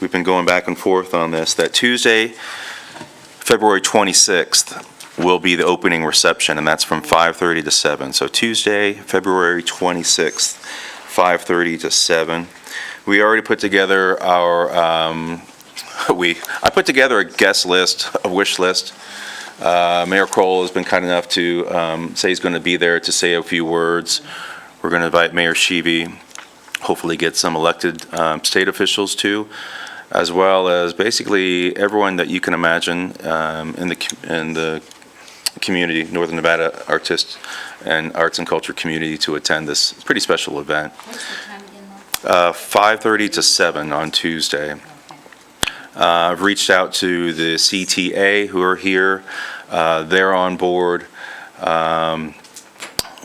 we've been going back and forth on this, that Tuesday, February 26th, will be the opening reception, and that's from 5:30 to 7. So Tuesday, February 26th, 5:30 to 7. We already put together I put together a guest list, a wish list. Mayor Kroll has been kind enough to say he's going to be there to say a few words. We're going to invite Mayor Sheevy, hopefully get some elected state officials too, as well as basically everyone that you can imagine in the community, Northern Nevada artists and arts and culture community, to attend this pretty special event. 5:30 to 7 on Tuesday. I've reached out to the CTA who are here. They're on board.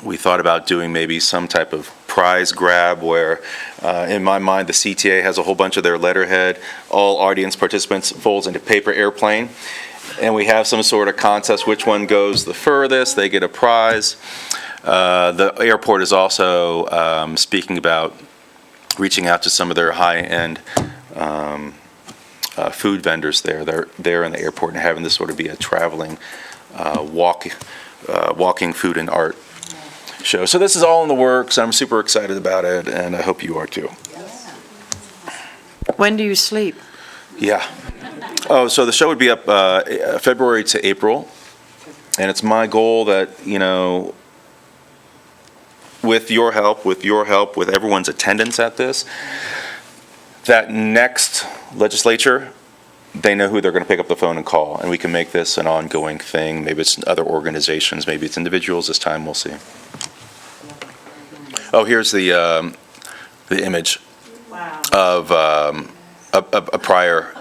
We thought about doing maybe some type of prize grab where, in my mind, the CTA has a whole bunch of their letterhead. All audience participants folds into paper airplane. And we have some sort of contest, which one goes the furthest, they get a prize. The airport is also speaking about reaching out to some of their high-end food vendors there. They're there in the airport and having this sort of be a traveling walking food and art show. So this is all in the works. I'm super excited about it, and I hope you are too. When do you sleep? Yeah. Oh, so the show would be up February to April, and it's my goal that, you know, with your help, with everyone's attendance at this, that next legislature, they know who they're going to pick up the phone and call, and we can make this an ongoing thing. Maybe it's other organizations, maybe it's individuals. This time, we'll see. Oh, here's the image of a prior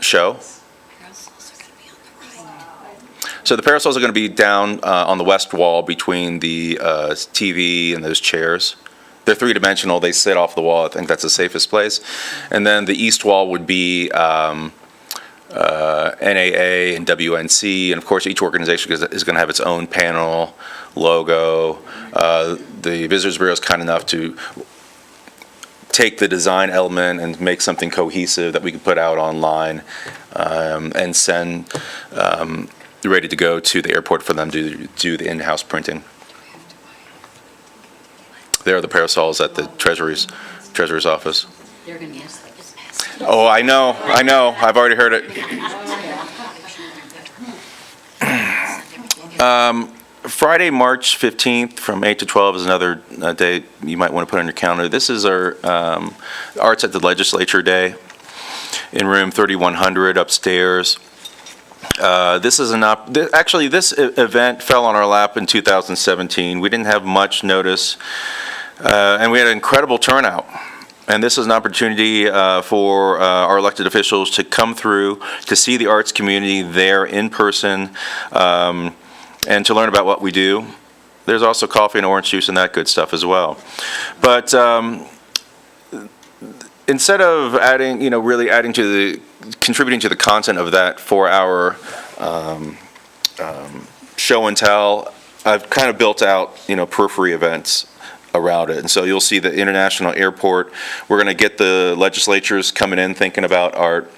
show. So the parasols are going to be down on the west wall between the TV and those chairs. They're three-dimensional. They sit off the wall. I think that's the safest place. And then the east wall would be NAA and WNC. And, of course, each organization is going to have its own panel, logo. The Visitors Bureau is kind enough to take the design element and make something cohesive that we can put out online and send ready to go to the airport for them to do the in-house printing. There are the parasols at the Treasury's office. They're going to miss this. Oh, I know. I've already heard it. Friday, March 15th from 8 to 12 is another day you might want to put on your calendar. This is our Arts at the Legislature Day in room 3100 upstairs. This is actually, this event fell on our lap in 2017. We didn't have much notice, and we had an incredible turnout. And this is an opportunity for our elected officials to come through, to see the arts community there in person, and to learn about what we do. There's also coffee and orange juice and that good stuff as well. But instead of adding, really contributing to the content of that 4-hour show and tell, I've kind of built out, periphery events around it. And so you'll see the International Airport. We're going to get the legislatures coming in thinking about art.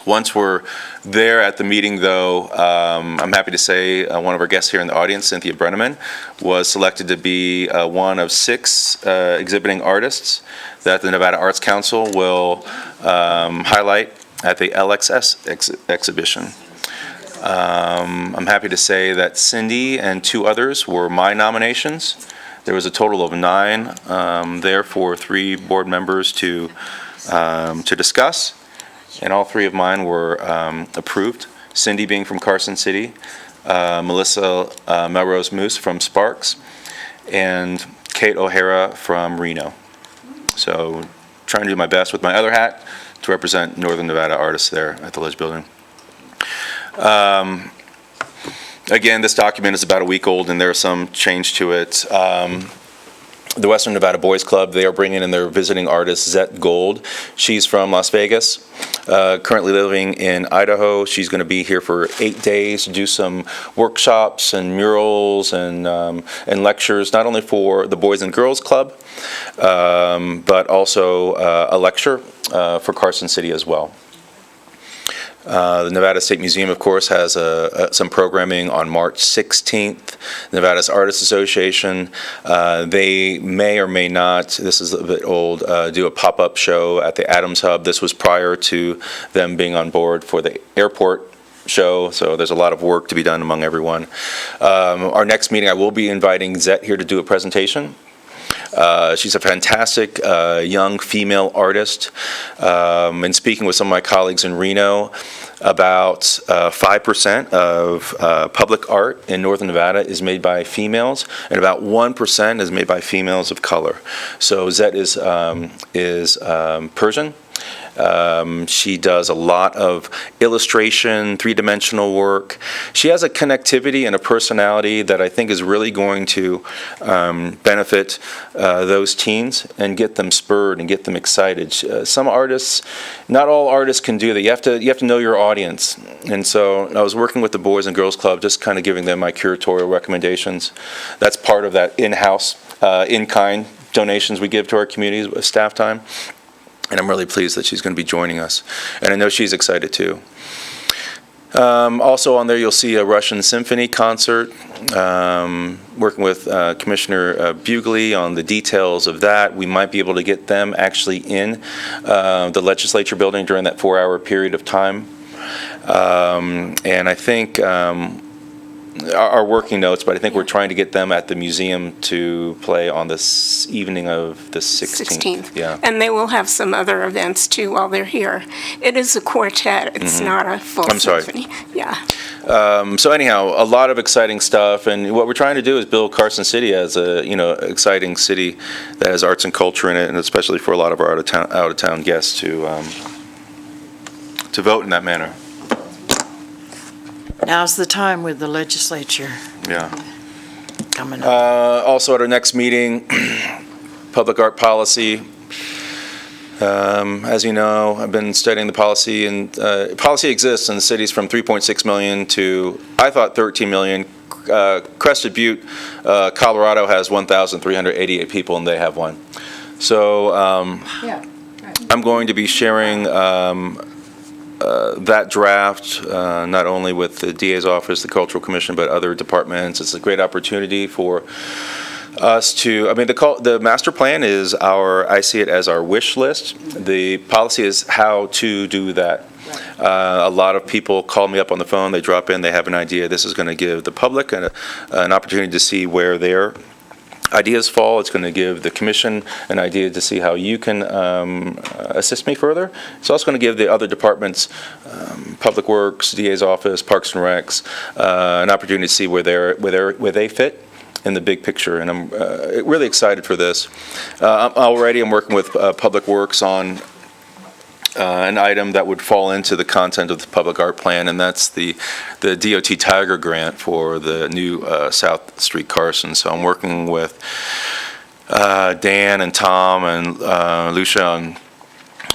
Once we're there at the meeting, though, I'm happy to say one of our guests here in the audience, Cynthia Brenneman, was selected to be one of 6 exhibiting artists that the Nevada Arts Council will highlight at the LXS exhibition. I'm happy to say that Cindy and 2 others were my nominations. There was a total of 9 there for 3 board members to discuss. And all 3 of mine were approved. Cindy being from Carson City, Melissa Melrose Moose from Sparks, and Kate O'Hara from Reno. So trying to do my best with my other hat to represent Northern Nevada artists there at the Ledge Building. Again, this document is about a week old, and there's some change to it. The Western Nevada Boys Club, they are bringing in their visiting artist, Zette Gold. She's from Las Vegas, currently living in Idaho. She's going to be here for 8 days to do some workshops and murals and lectures, not only for the Boys and Girls Club, but also a lecture for Carson City as well. The Nevada State Museum, of course, has some programming on March 16th. Nevada's Artists Association, they may or may not, this is a bit old, do a pop-up show at the Adams Hub. This was prior to them being on board for the airport show, so there's a lot of work to be done among everyone. Our next meeting, I will be inviting Zette here to do a presentation. She's a fantastic young female artist, and speaking with some of my colleagues in Reno, about 5% of public art in Northern Nevada is made by females, and about 1% is made by females of color. So Zette is Persian. She does a lot of illustration, 3-dimensional work. She has a connectivity and a personality that I think is really going to benefit those teens and get them spurred and get them excited. Some artists, not all artists can do that. You have to know your audience. And so I was working with the Boys and Girls Club, just kind of giving them my curatorial recommendations. That's part of that in-house, in-kind donations we give to our communities with staff time. And I'm really pleased that she's going to be joining us. And I know she's excited too. Also on there, you'll see a Russian symphony concert. Working with Commissioner Bugley on the details of that. We might be able to get them actually in the legislature building during that 4-hour period of time. And I think our working notes, but I think we're trying to get them at the museum to play on this evening of the 16th. Yeah. And they will have some other events too while they're here. It is a quartet, it's not a full symphony. Yeah. So anyhow, a lot of exciting stuff, and what we're trying to do is build Carson City as a exciting city that has arts and culture in it, and especially for a lot of our out of town guests to vote in that manner. Now's the time with the legislature. Yeah. Coming up. Also at our next meeting, public art policy. As you know, I've been studying the policy, and policy exists in cities from 3.6 million to, I thought, 13 million. Crested Butte, Colorado has 1,388 people, and they have one. So I'm going to be sharing that draft, not only with the DA's office, the Cultural Commission, but other departments. It's a great opportunity for us to, I mean, the master plan is I see it as our wish list. The policy is how to do that. A lot of people call me up on the phone, they drop in, they have an idea. This is going to give the public an opportunity to see where their ideas fall. It's going to give the commission an idea to see how you can assist me further. It's also going to give the other departments, Public Works, DA's office, Parks and Recs, an opportunity to see where they fit in the big picture. And I'm really excited for this. I'm working with Public Works on an item that would fall into the content of the public art plan, and that's the DOT Tiger Grant for the new South Street Carson. So I'm working with Dan and Tom and Lucia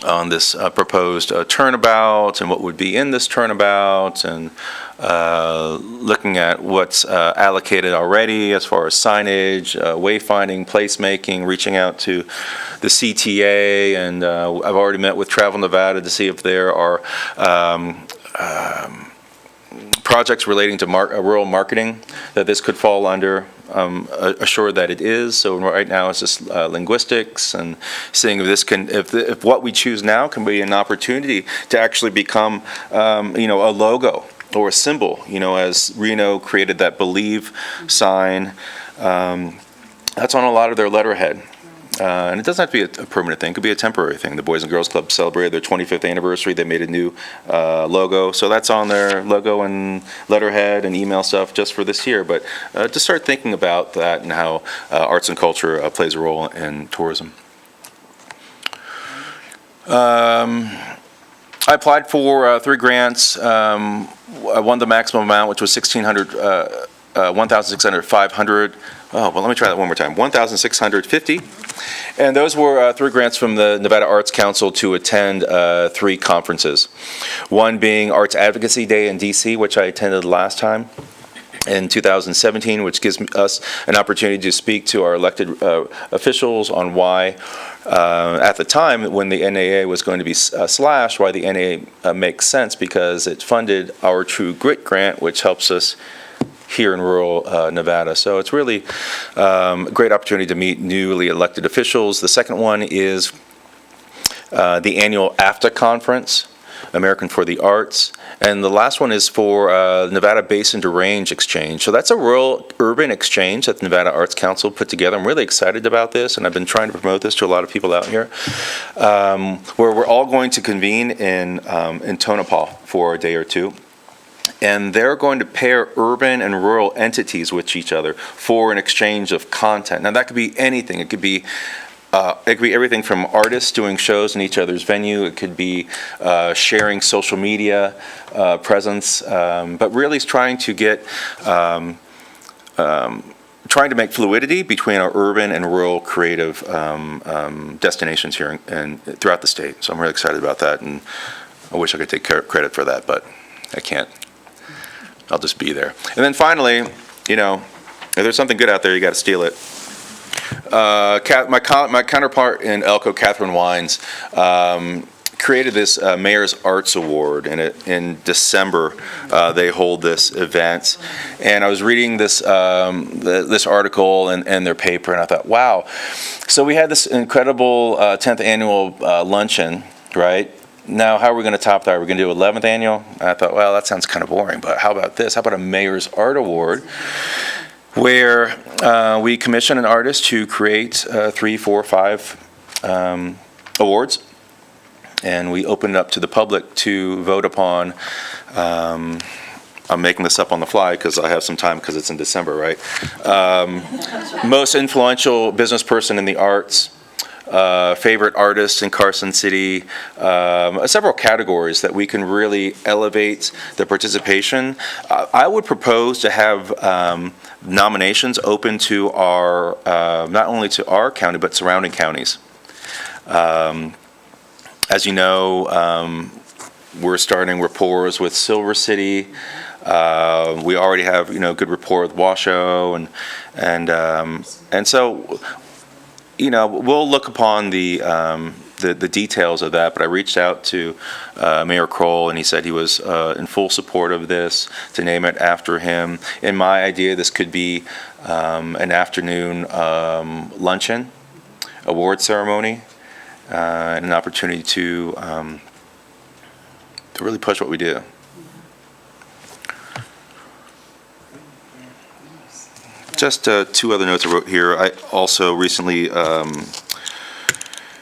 on this proposed turnabout and what would be in this turnabout, and looking at what's allocated already as far as signage, wayfinding, placemaking, reaching out to the CTA, and I've already met with Travel Nevada to see if there are projects relating to rural marketing that this could fall under. Assured that it is. So right now it's just linguistics and seeing if this can, if what we choose now can be an opportunity to actually become, a logo or a symbol. As Reno created that Believe sign, that's on a lot of their letterhead. And it doesn't have to be a permanent thing. It could be a temporary thing. The Boys and Girls Club celebrated their 25th anniversary. They made a new logo. So that's on their logo and letterhead and email stuff just for this year. But to start thinking about that and how arts and culture plays a role in tourism. I applied for 3 grants. I won the maximum amount, which was $1,600, $500. Oh, well, let me try that one more time. $1,650. And those were 3 grants from the Nevada Arts Council to attend 3 conferences. One being Arts Advocacy Day in DC, which I attended last time in 2017, which gives us an opportunity to speak to our elected officials on why, at the time when the NAA was going to be slashed, why the NAA makes sense, because it funded our True Grit grant, which helps us here in rural Nevada. So it's really a great opportunity to meet newly elected officials. The second one is the annual AFTA conference, American for the Arts. And the last one is for Nevada Basin to Range Exchange. So that's a rural-urban exchange that the Nevada Arts Council put together. I'm really excited about this, and I've been trying to promote this to a lot of people out here, where we're all going to convene in Tonopah for a day or two. And they're going to pair urban and rural entities with each other for an exchange of content. Now, that could be anything. It could be everything from artists doing shows in each other's venue. It could be sharing social media presence, but really it's trying to get, trying to make fluidity between our urban and rural creative destinations here and throughout the state. So I'm really excited about that, and I wish I could take credit for that, but I can't. I'll just be there. And then finally, if there's something good out there, you got to steal it. My counterpart in Elko, Catherine Wines, created this Mayor's Arts Award, and in December they hold this event. And I was reading this article and their paper, and I thought, wow. So we had this incredible 10th annual luncheon, right? Now, how are we going to top that? Are we going to do 11th annual? I thought, well, that sounds kind of boring, but how about this? How about a Mayor's Art Award, where we commission an artist to create 3, 4, 5 awards, and we open it up to the public to vote upon. I'm making this up on the fly because I have some time because it's in December, right? Most influential business person in the arts, favorite artists in Carson City, several categories that we can really elevate the participation. I would propose to have nominations open to our, not only to our county, but surrounding counties. As you know, we're starting rapport with Silver City. We already have, good rapport with Washoe, and so, we'll look upon the the details of that, but I reached out to Mayor Kroll, and he said he was in full support of this, to name it after him. In my idea, this could be an afternoon luncheon, award ceremony, and an opportunity to really push what we do. Just two other notes I wrote here. I also recently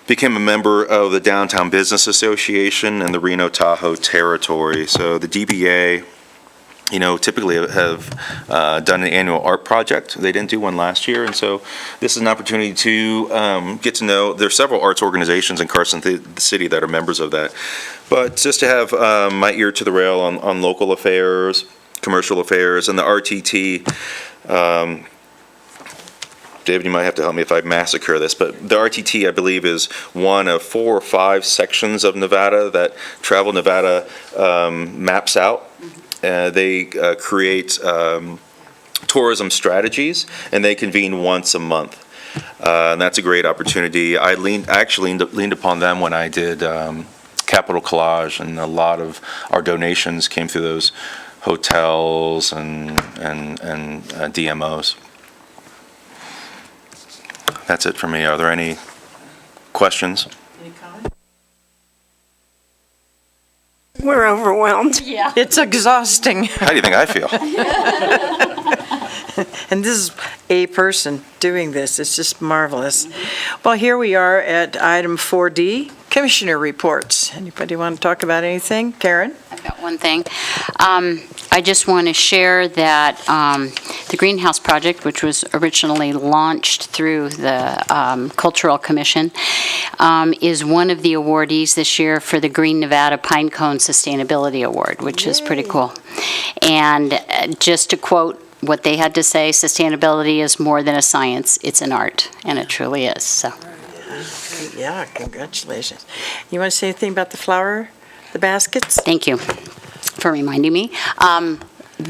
became a member of the Downtown Business Association and the Reno Tahoe Territory. So the DBA, typically have done an annual art project. They didn't do one last year, and so this is an opportunity to get to know. There are several arts organizations in Carson City that are members of that. But just to have my ear to the rail on local affairs, commercial affairs, and the RTT. David, you might have to help me if I massacre this, but the RTT, I believe, is one of 4 or 5 sections of Nevada that Travel Nevada maps out. They create tourism strategies, and they convene once a month. And that's a great opportunity. I actually leaned upon them when I did Capital Collage, and a lot of our donations came through those hotels and DMOs. That's it for me. Are there any questions? Any comments? We're overwhelmed. Yeah. It's exhausting. How do you think I feel? And this is a person doing this. It's just marvelous. Well, here we are at item 4D, Commissioner Reports. Anybody want to talk about anything? Karen? I've got one thing. I just want to share that the Greenhouse Project, which was originally launched through the Cultural Commission, is one of the awardees this year for the Green Nevada Pinecone Sustainability Award, which is pretty cool. And just to quote what they had to say, sustainability is more than a science, it's an art, and it truly is. So. Yeah, congratulations. You want to say anything about the baskets? Thank you for reminding me.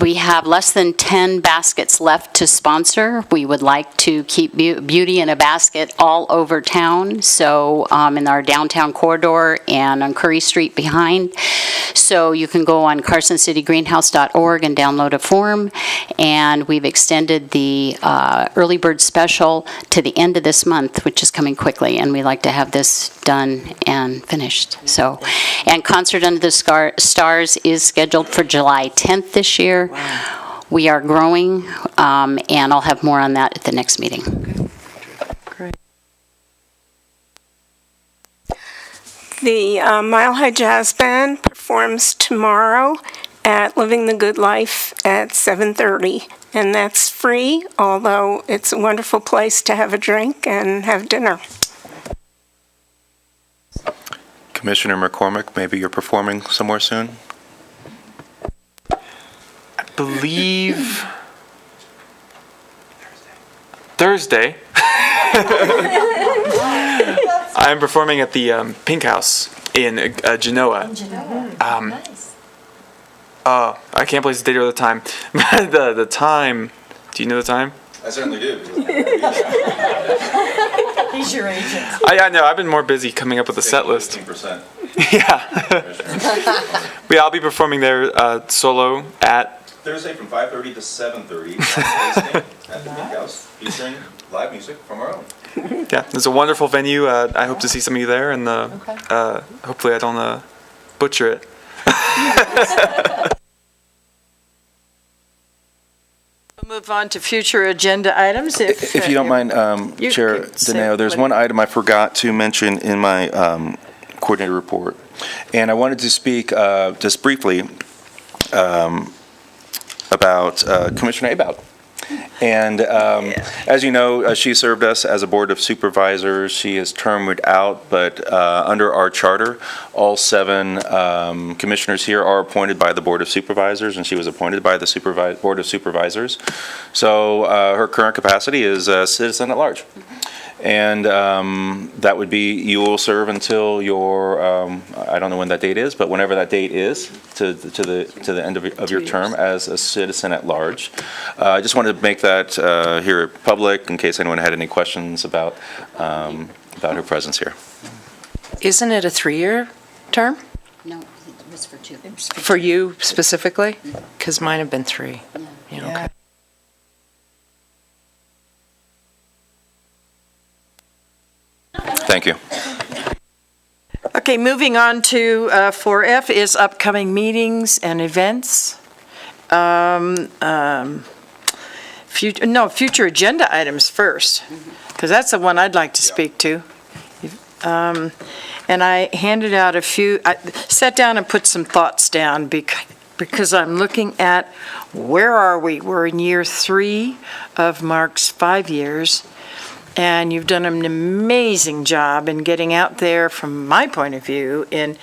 We have less than 10 baskets left to sponsor. We would like to keep beauty in a basket all over town, so in our downtown corridor and on Curry Street behind. So you can go on carsоncitygreenhouse.org and download a form, and we've extended the early bird special to the end of this month, which is coming quickly, and we like to have this done and finished. So, and Concert Under the Stars is scheduled for July 10th this year. Wow. We are growing, and I'll have more on that at the next meeting. Great. The Mile High Jazz Band performs tomorrow at Living the Good Life at 7:30, and that's free, although it's a wonderful place to have a drink and have dinner. Commissioner McCormick, maybe you're performing somewhere soon? I believe Thursday. I'm performing at the Pink House in Genoa. Nice. I can't place the date or the time. the time. Do you know the time? I certainly do. He's your agent. I know. I've been more busy coming up with a set list. 15%. Yeah. But yeah, I'll be performing there solo at Thursday from 5:30 to 7:30 at the Pink House, featuring live music from our own. Yeah, it's a wonderful venue. I hope to see some of you there, and hopefully I don't butcher it. We'll move on to future agenda items. If you don't mind, Chair Dineo, there's one item I forgot to mention in my coordinator report, and I wanted to speak just briefly about Commissioner Abad. And as you know, she served us as a Board of Supervisors. She is termed out, but under our charter, all 7 commissioners here are appointed by the Board of Supervisors, and she was appointed by the Board of Supervisors. So her current capacity is a citizen at large. And that would be, you will serve until your, I don't know when that date is, but whenever that date is, to the end of your term as a citizen at large. I just wanted to make that here public in case anyone had any questions about her presence here. Isn't it a 3-year term? No, it was for 2. For you specifically? Because mine have been 3. Yeah, okay. Thank you. Okay, moving on to 4F is upcoming meetings and events. Future agenda items first, because that's the one I'd like to speak to. And I handed out a few, I sat down and put some thoughts down because I'm looking at where are we? We're in year 3 of Mark's 5 years. And you've done an amazing job in getting out there, from my point of view, in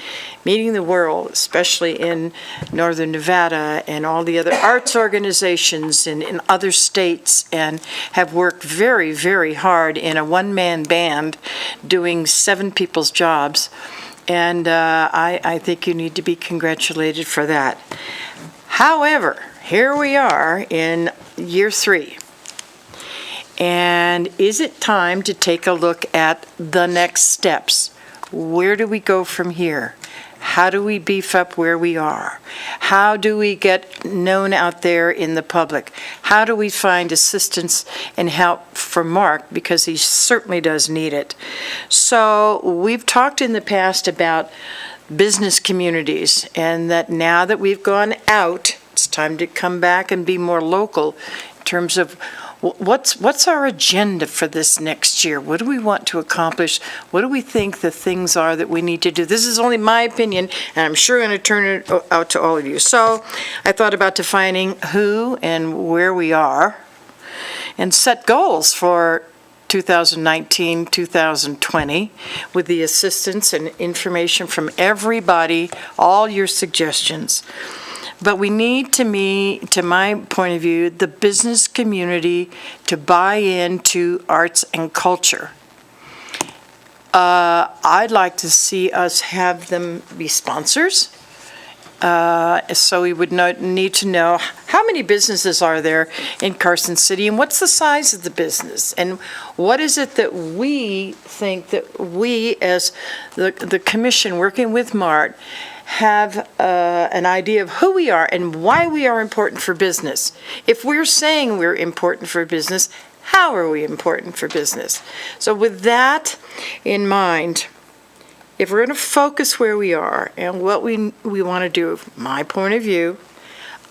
meeting the world, especially in Northern Nevada and all the other arts organizations in other states, and have worked very, very hard in a one-man band doing 7 people's jobs. And I think you need to be congratulated for that. However, here we are in year 3. And is it time to take a look at the next steps? Where do we go from here? How do we beef up where we are? How do we get known out there in the public? How do we find assistance and help from Mark, because he certainly does need it? So we've talked in the past about business communities, and that now that we've gone out, it's time to come back and be more local in terms of what's our agenda for this next year? What do we want to accomplish? What do we think the things are that we need to do? This is only my opinion, and I'm sure going to turn it out to all of you. So I thought about defining who and where we are, and set goals for 2019, 2020, with the assistance and information from everybody, all your suggestions. But we need, to my point of view, the business community to buy into arts and culture. I'd like to see us have them be sponsors. So we would need to know how many businesses are there in Carson City, and what's the size of the business, and what is it that we think that we, as the commission working with MART, have an idea of who we are and why we are important for business. If we're saying we're important for business, how are we important for business? So with that in mind, if we're going to focus where we are and what we want to do, my point of view,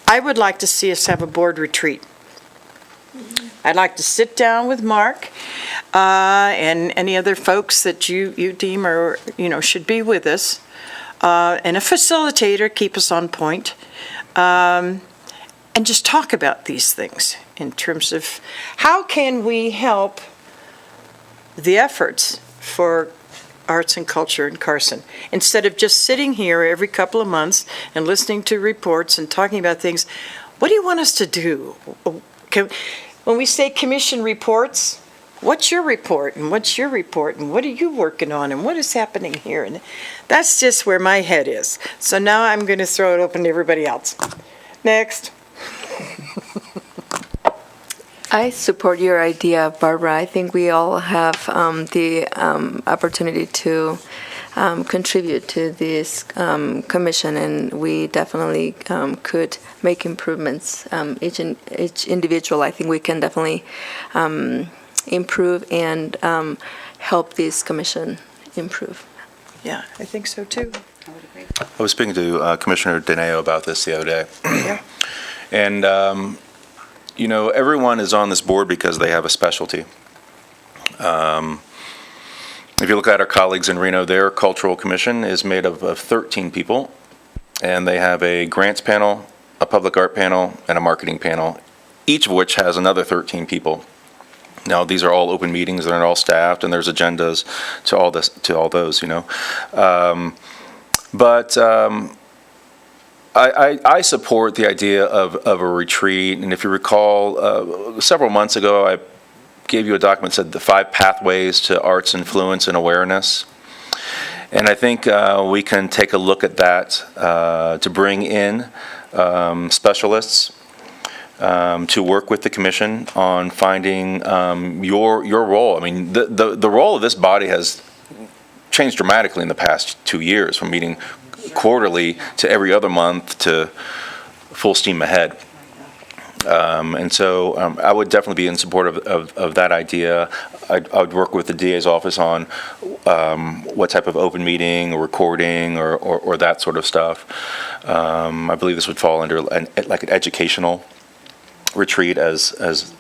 I would like to see us have a board retreat. I'd like to sit down with Mark and any other folks that you deem are, should be with us, and a facilitator, keep us on point, and just talk about these things in terms of how can we help the efforts for arts and culture in Carson, instead of just sitting here every couple of months and listening to reports and talking about things. What do you want us to do? When we say commission reports, what's your report, and what's your report, and what are you working on, and what is happening here? And that's just where my head is. So now I'm going to throw it open to everybody else. Next. I support your idea, Barbara. I think we all have the opportunity to contribute to this commission, and we definitely could make improvements. Each individual, I think we can definitely improve and help this commission improve. Yeah, I think so too. I was speaking to Commissioner Dineo about this the other day. Yeah. And, everyone is on this board because they have a specialty. If you look at our colleagues in Reno, their cultural commission is made of 13 people, and they have a grants panel, a public art panel, and a marketing panel, each of which has another 13 people. Now, these are all open meetings, they're all staffed, and there's agendas to all those. I support the idea of a retreat, and if you recall, several months ago, I gave you a document that said the 5 pathways to arts influence and awareness. And I think we can take a look at that to bring in specialists to work with the commission on finding your role. I mean, the role of this body has changed dramatically in the past 2 years, from meeting quarterly to every other month to full steam ahead. And so I would definitely be in support of that idea. I would work with the DA's office on what type of open meeting or recording or that sort of stuff. I believe this would fall under like an educational retreat as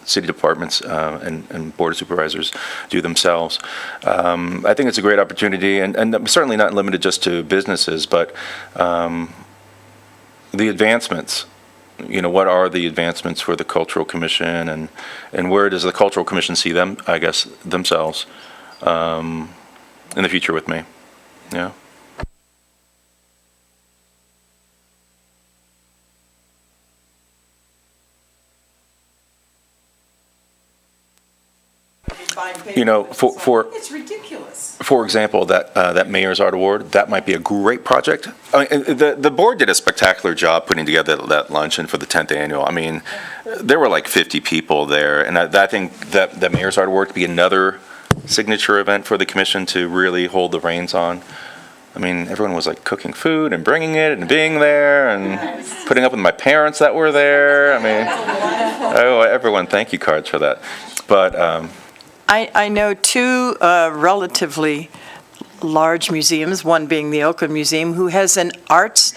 city departments and board of supervisors do themselves. I think it's a great opportunity, and certainly not limited just to businesses, but the advancements. What are the advancements for the Cultural Commission, and where does the Cultural Commission see them, I guess, themselves in the future with me? Yeah. It's ridiculous. For example, that Mayor's Art Award, that might be a great project. I mean, the board did a spectacular job putting together that luncheon for the 10th annual. I mean, there were like 50 people there, and I think that the Mayor's Art Award could be another signature event for the commission to really hold the reins on. I mean, everyone was like cooking food and bringing it and being there and putting up with my parents that were there. I mean, everyone, thank you cards for that. But I know two relatively large museums, one being the Oakland Museum, who has an artist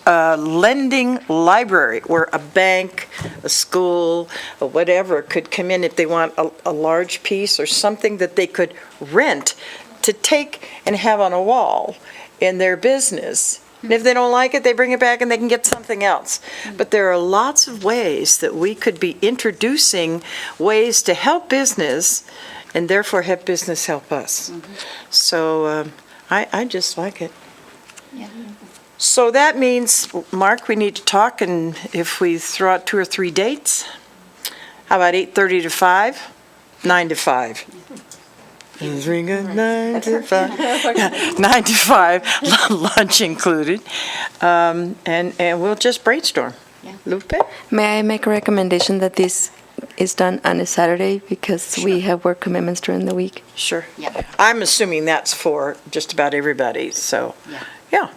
lending library where a bank, a school, or whatever could come in if they want a large piece or something that they could rent to take and have on a wall in their business. And if they don't like it, they bring it back and they can get something else. But there are lots of ways that we could be introducing ways to help business and therefore have business help us. So I just like it. Yeah. So that means, Mark, we need to talk, and if we throw out 2 or 3 dates, how about 8:30 to 5, 9 to 5? 9 to 5. Yeah, 9 to 5, lunch included. And we'll just brainstorm. Yeah. Lupe? May I make a recommendation that this is done on a Saturday because we have work commitments during the week? Sure. Yeah. I'm assuming that's for just about everybody, so, yeah.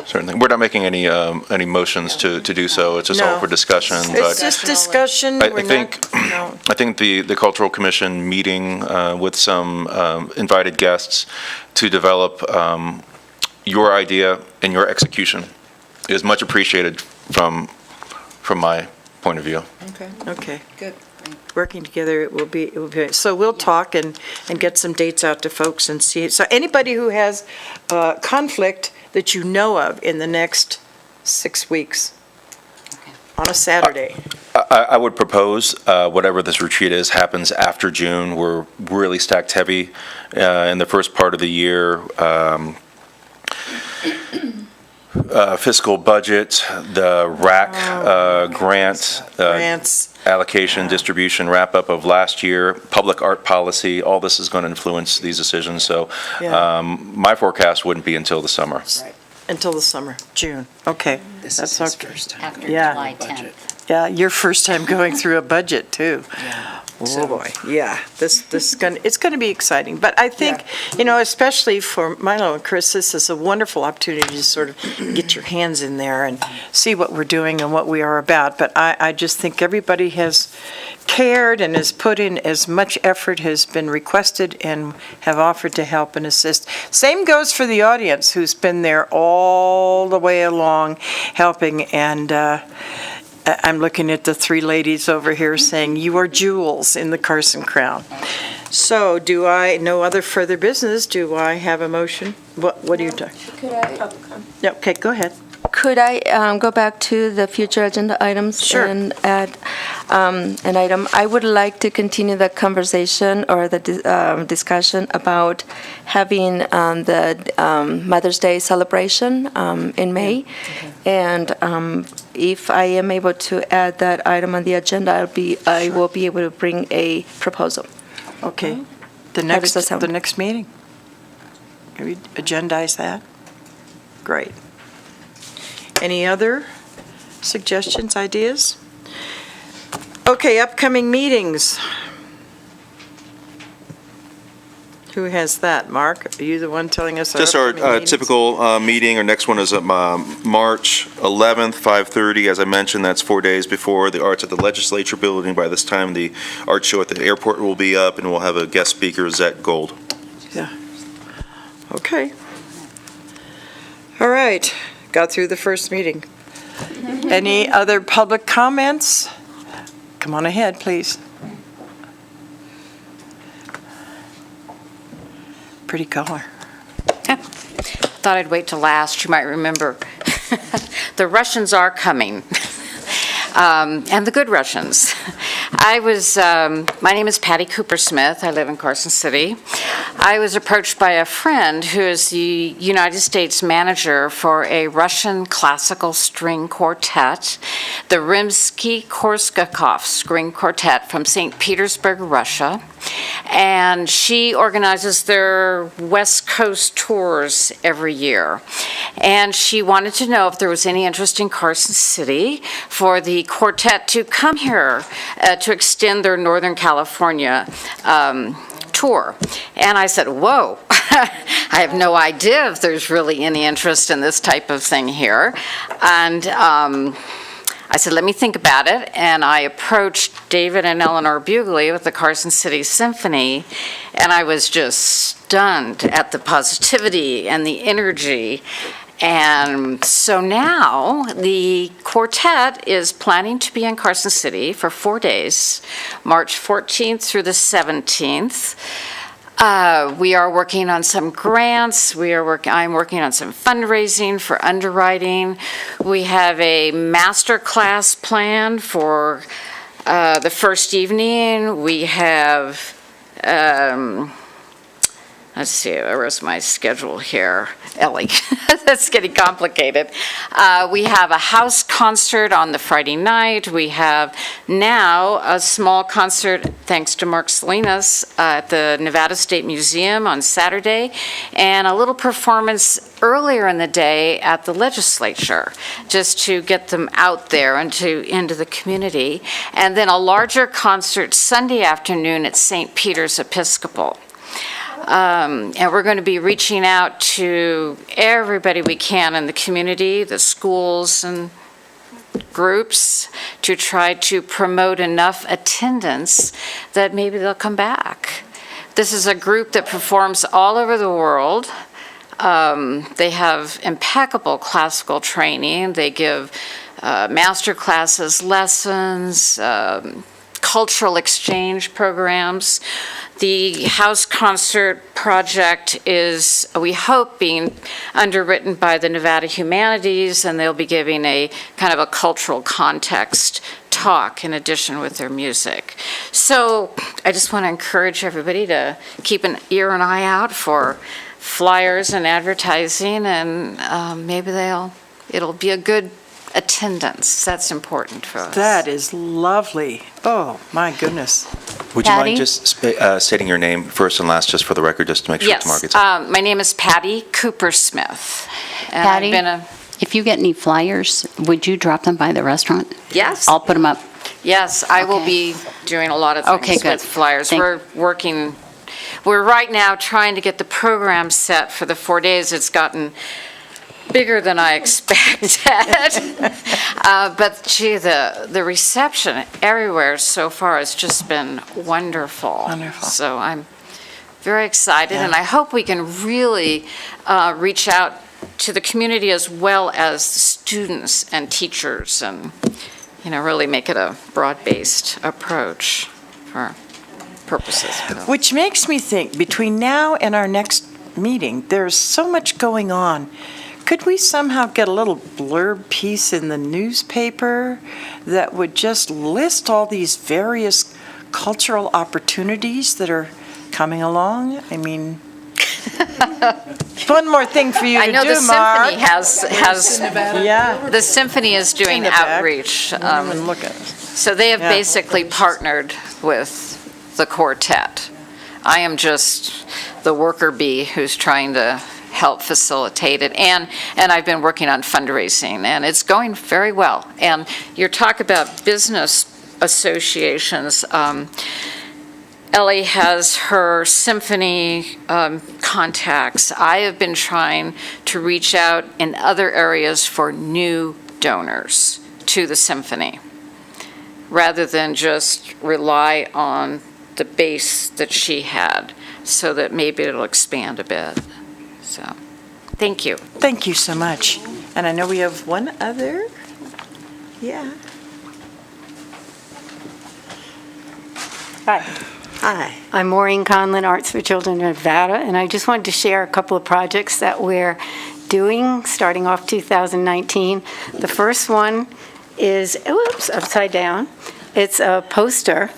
certainly, we're not making any motions to do so. It's just all No. for discussion. It's But just discussion. I We're think not- I think the Cultural Commission meeting with some invited guests to develop your idea and your execution is much appreciated from my point of view. Okay. Good. Working together, it will be, so we'll talk and get some dates out to folks and see. So anybody who has conflict that you know of in the next 6 weeks on a Saturday. I would propose whatever this retreat is happens after June. We're really stacked heavy in the first part of the year. Fiscal budget, the RAC grant, Grants. allocation, distribution, wrap-up of last year, public art policy, all this is going to influence these decisions. So Yeah. my forecast wouldn't be until the summer. Until the summer, June. Okay. This That's is his okay. first time. After Yeah. July 10th. Yeah, your first time going through a budget, too. Oh, boy, yeah, it's gonna be exciting. But I think, especially for Milo and Chris, this is a wonderful opportunity to sort of get your hands in there and see what we're doing and what we are about. But I just think everybody has cared and has put in as much effort has been requested and have offered to help and assist. Same goes for the audience, who's been there all the way along helping, and I'm looking at the 3 ladies over here saying, you are jewels in the Carson crown. So no other further business, do I have a motion? What do you do? Could I? Yeah, okay, go ahead. Could I go back to the future agenda items? Sure. And add an item? I would like to continue the conversation or the discussion about having the Mother's Day celebration in May. And if I am able to add that item on the agenda, I will be able to bring a proposal. Okay. How does that sound? The next meeting? Can we agendize that? Great. Any other suggestions, ideas? Okay, upcoming meetings. Who has that? Mark, are you the one telling us? Just our upcoming meetings? typical meeting. Our next one is March 11th, 5:30. As I mentioned, that's 4 days before the Arts at the Legislature Building. By this time, the art show at the airport will be up, and we'll have a guest speaker, Zette Gold. Okay. All right, got through the first meeting. Any other public comments? Come on ahead, please. Pretty color. Thought I'd wait till last. You might remember. The Russians are coming. And the good Russians. My name is Patty Cooper Smith. I live in Carson City. I was approached by a friend who is the United States manager for a Russian classical string quartet, the Rimsky-Korsakov String Quartet from St. Petersburg, Russia. And she organizes their West Coast tours every year. And she wanted to know if there was any interest in Carson City for the quartet to come here to extend their Northern California tour. And I said, whoa, I have no idea if there's really any interest in this type of thing here. And I said, let me think about it, and I approached David and Eleanor Bugley with the Carson City Symphony, and I was just stunned at the positivity and the energy. And so now the quartet is planning to be in Carson City for 4 days, March 14th through the 17th. We are working on some grants. I'm working on some fundraising for underwriting. We have a master class planned for the first evening. We have, let's see, where's my schedule here? Ellie, that's getting complicated. We have a house concert on the Friday night. We have now a small concert, thanks to Mark Salinas, at the Nevada State Museum on Saturday, and a little performance earlier in the day at the legislature, just to get them out there into the community. And then a larger concert Sunday afternoon at St. Peter's Episcopal. And we're going to be reaching out to everybody we can in the community, the schools and groups, to try to promote enough attendance that maybe they'll come back. This is a group that performs all over the world. They have impeccable classical training. They give master classes, lessons, cultural exchange programs. The house concert project is, we hope, being underwritten by the Nevada Humanities, and they'll be giving a kind of a cultural context talk in addition with their music. So I just want to encourage everybody to keep an ear and eye out for flyers and advertising, and maybe it'll be a good attendance. That's important for us. That is lovely. Oh, my goodness. Would you mind just stating your name first and last, just for the record, just to make sure Yes. tomorrow gets My name is Patty Cooper Smith. And Patty, I've been if you get any flyers, would you drop them by the restaurant? Yes. I'll put them up. Yes, I will be doing a lot of things Okay, good. with flyers. Thank- We're right now trying to get the program set for the 4 days. It's gotten bigger than I expected. But gee, the reception everywhere so far has just been wonderful. Wonderful. So I'm very excited, and I hope we can really reach out to the community as well as students and teachers, and really make it a broad-based approach for purposes. Which makes me think, between now and our next meeting, there's so much going on. Could we somehow get a little blurb piece in the newspaper that would just list all these various cultural opportunities that are coming along? I mean, one more thing for you to do, Mark. I know the symphony has Yeah. the symphony is doing the back. outreach. Look at it. So they have basically partnered with the quartet. I am just the worker bee who's trying to help facilitate it, and I've been working on fundraising, and it's going very well. And your talk about business associations, Ellie has her symphony contacts. I have been trying to reach out in other areas for new donors to the symphony, rather than just rely on the base that she had, so that maybe it'll expand a bit. So, thank you. Thank you so much. And I know we have one other. Yeah. Hi. Hi. I'm Maureen Conlin, Arts for Children in Nevada, and I just wanted to share a couple of projects that we're doing starting off 2019. The first one is, oops, upside down. It's a poster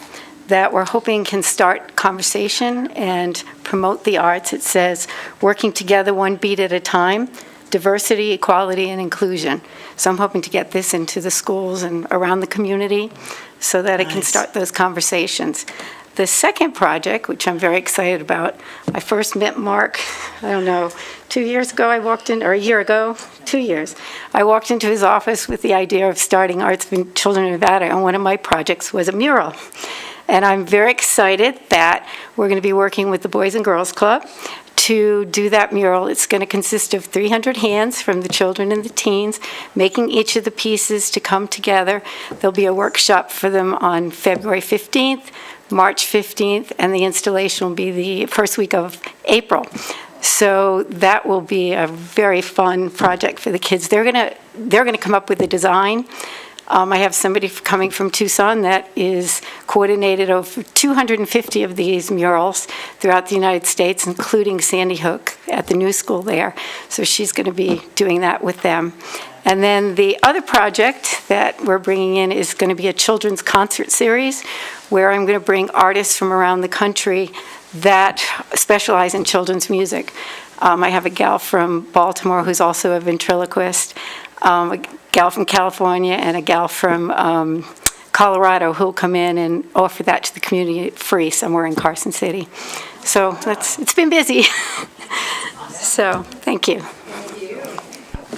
that we're hoping can start conversation and promote the arts. It says, "Working together one beat at a time, diversity, equality, and inclusion." So I'm hoping to get this into the schools and around the community so that it can start those conversations. The second project, which I'm very excited about, I first met Mark, I don't know, 2 years ago I walked in, or a year ago, 2 years. I walked into his office with the idea of starting Arts for Children in Nevada, and one of my projects was a mural. And I'm very excited that we're going to be working with the Boys and Girls Club to do that mural. It's going to consist of 300 hands from the children and the teens, making each of the pieces to come together. There'll be a workshop for them on February 15th, March 15th, and the installation will be the first week of April. So that will be a very fun project for the kids. They're going to come up with the design. I have somebody coming from Tucson that is coordinated over 250 of these murals throughout the United States, including Sandy Hook at the new school there. So she's going to be doing that with them. And then the other project that we're bringing in is going to be a children's concert series where I'm going to bring artists from around the country that specialize in children's music. I have a gal from Baltimore who's also a ventriloquist, a gal from California, and a gal from Colorado who'll come in and offer that to the community free somewhere in Carson City. So it's been busy. So thank you.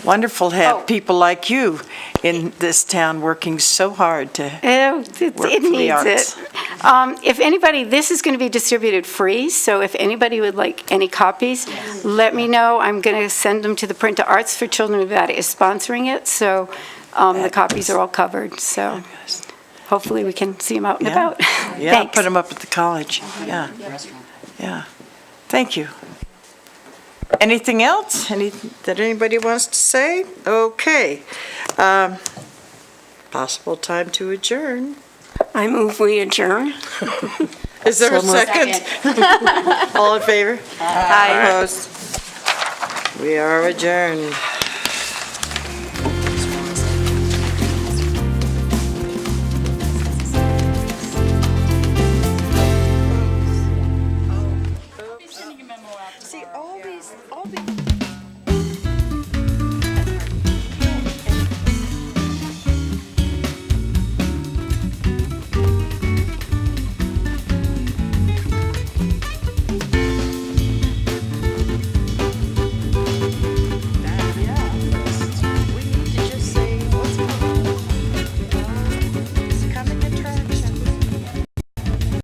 Wonderful to have people like you in this town working so hard to work It for the needs arts. it. If anybody, this is going to be distributed free, so if anybody would like any copies, let me know. I'm going to send them to the Print to Arts for Children of Nevada is sponsoring it, so the copies are all covered. So hopefully we can see them out and about. Yeah, Thanks. put them up at the college. Yeah. Yeah. Thank you. Anything else? That anybody wants to say? Okay. Possible time to adjourn. I move we adjourn. Is there a So moved. second? All in favor? Aye. Opposed? We are adjourned.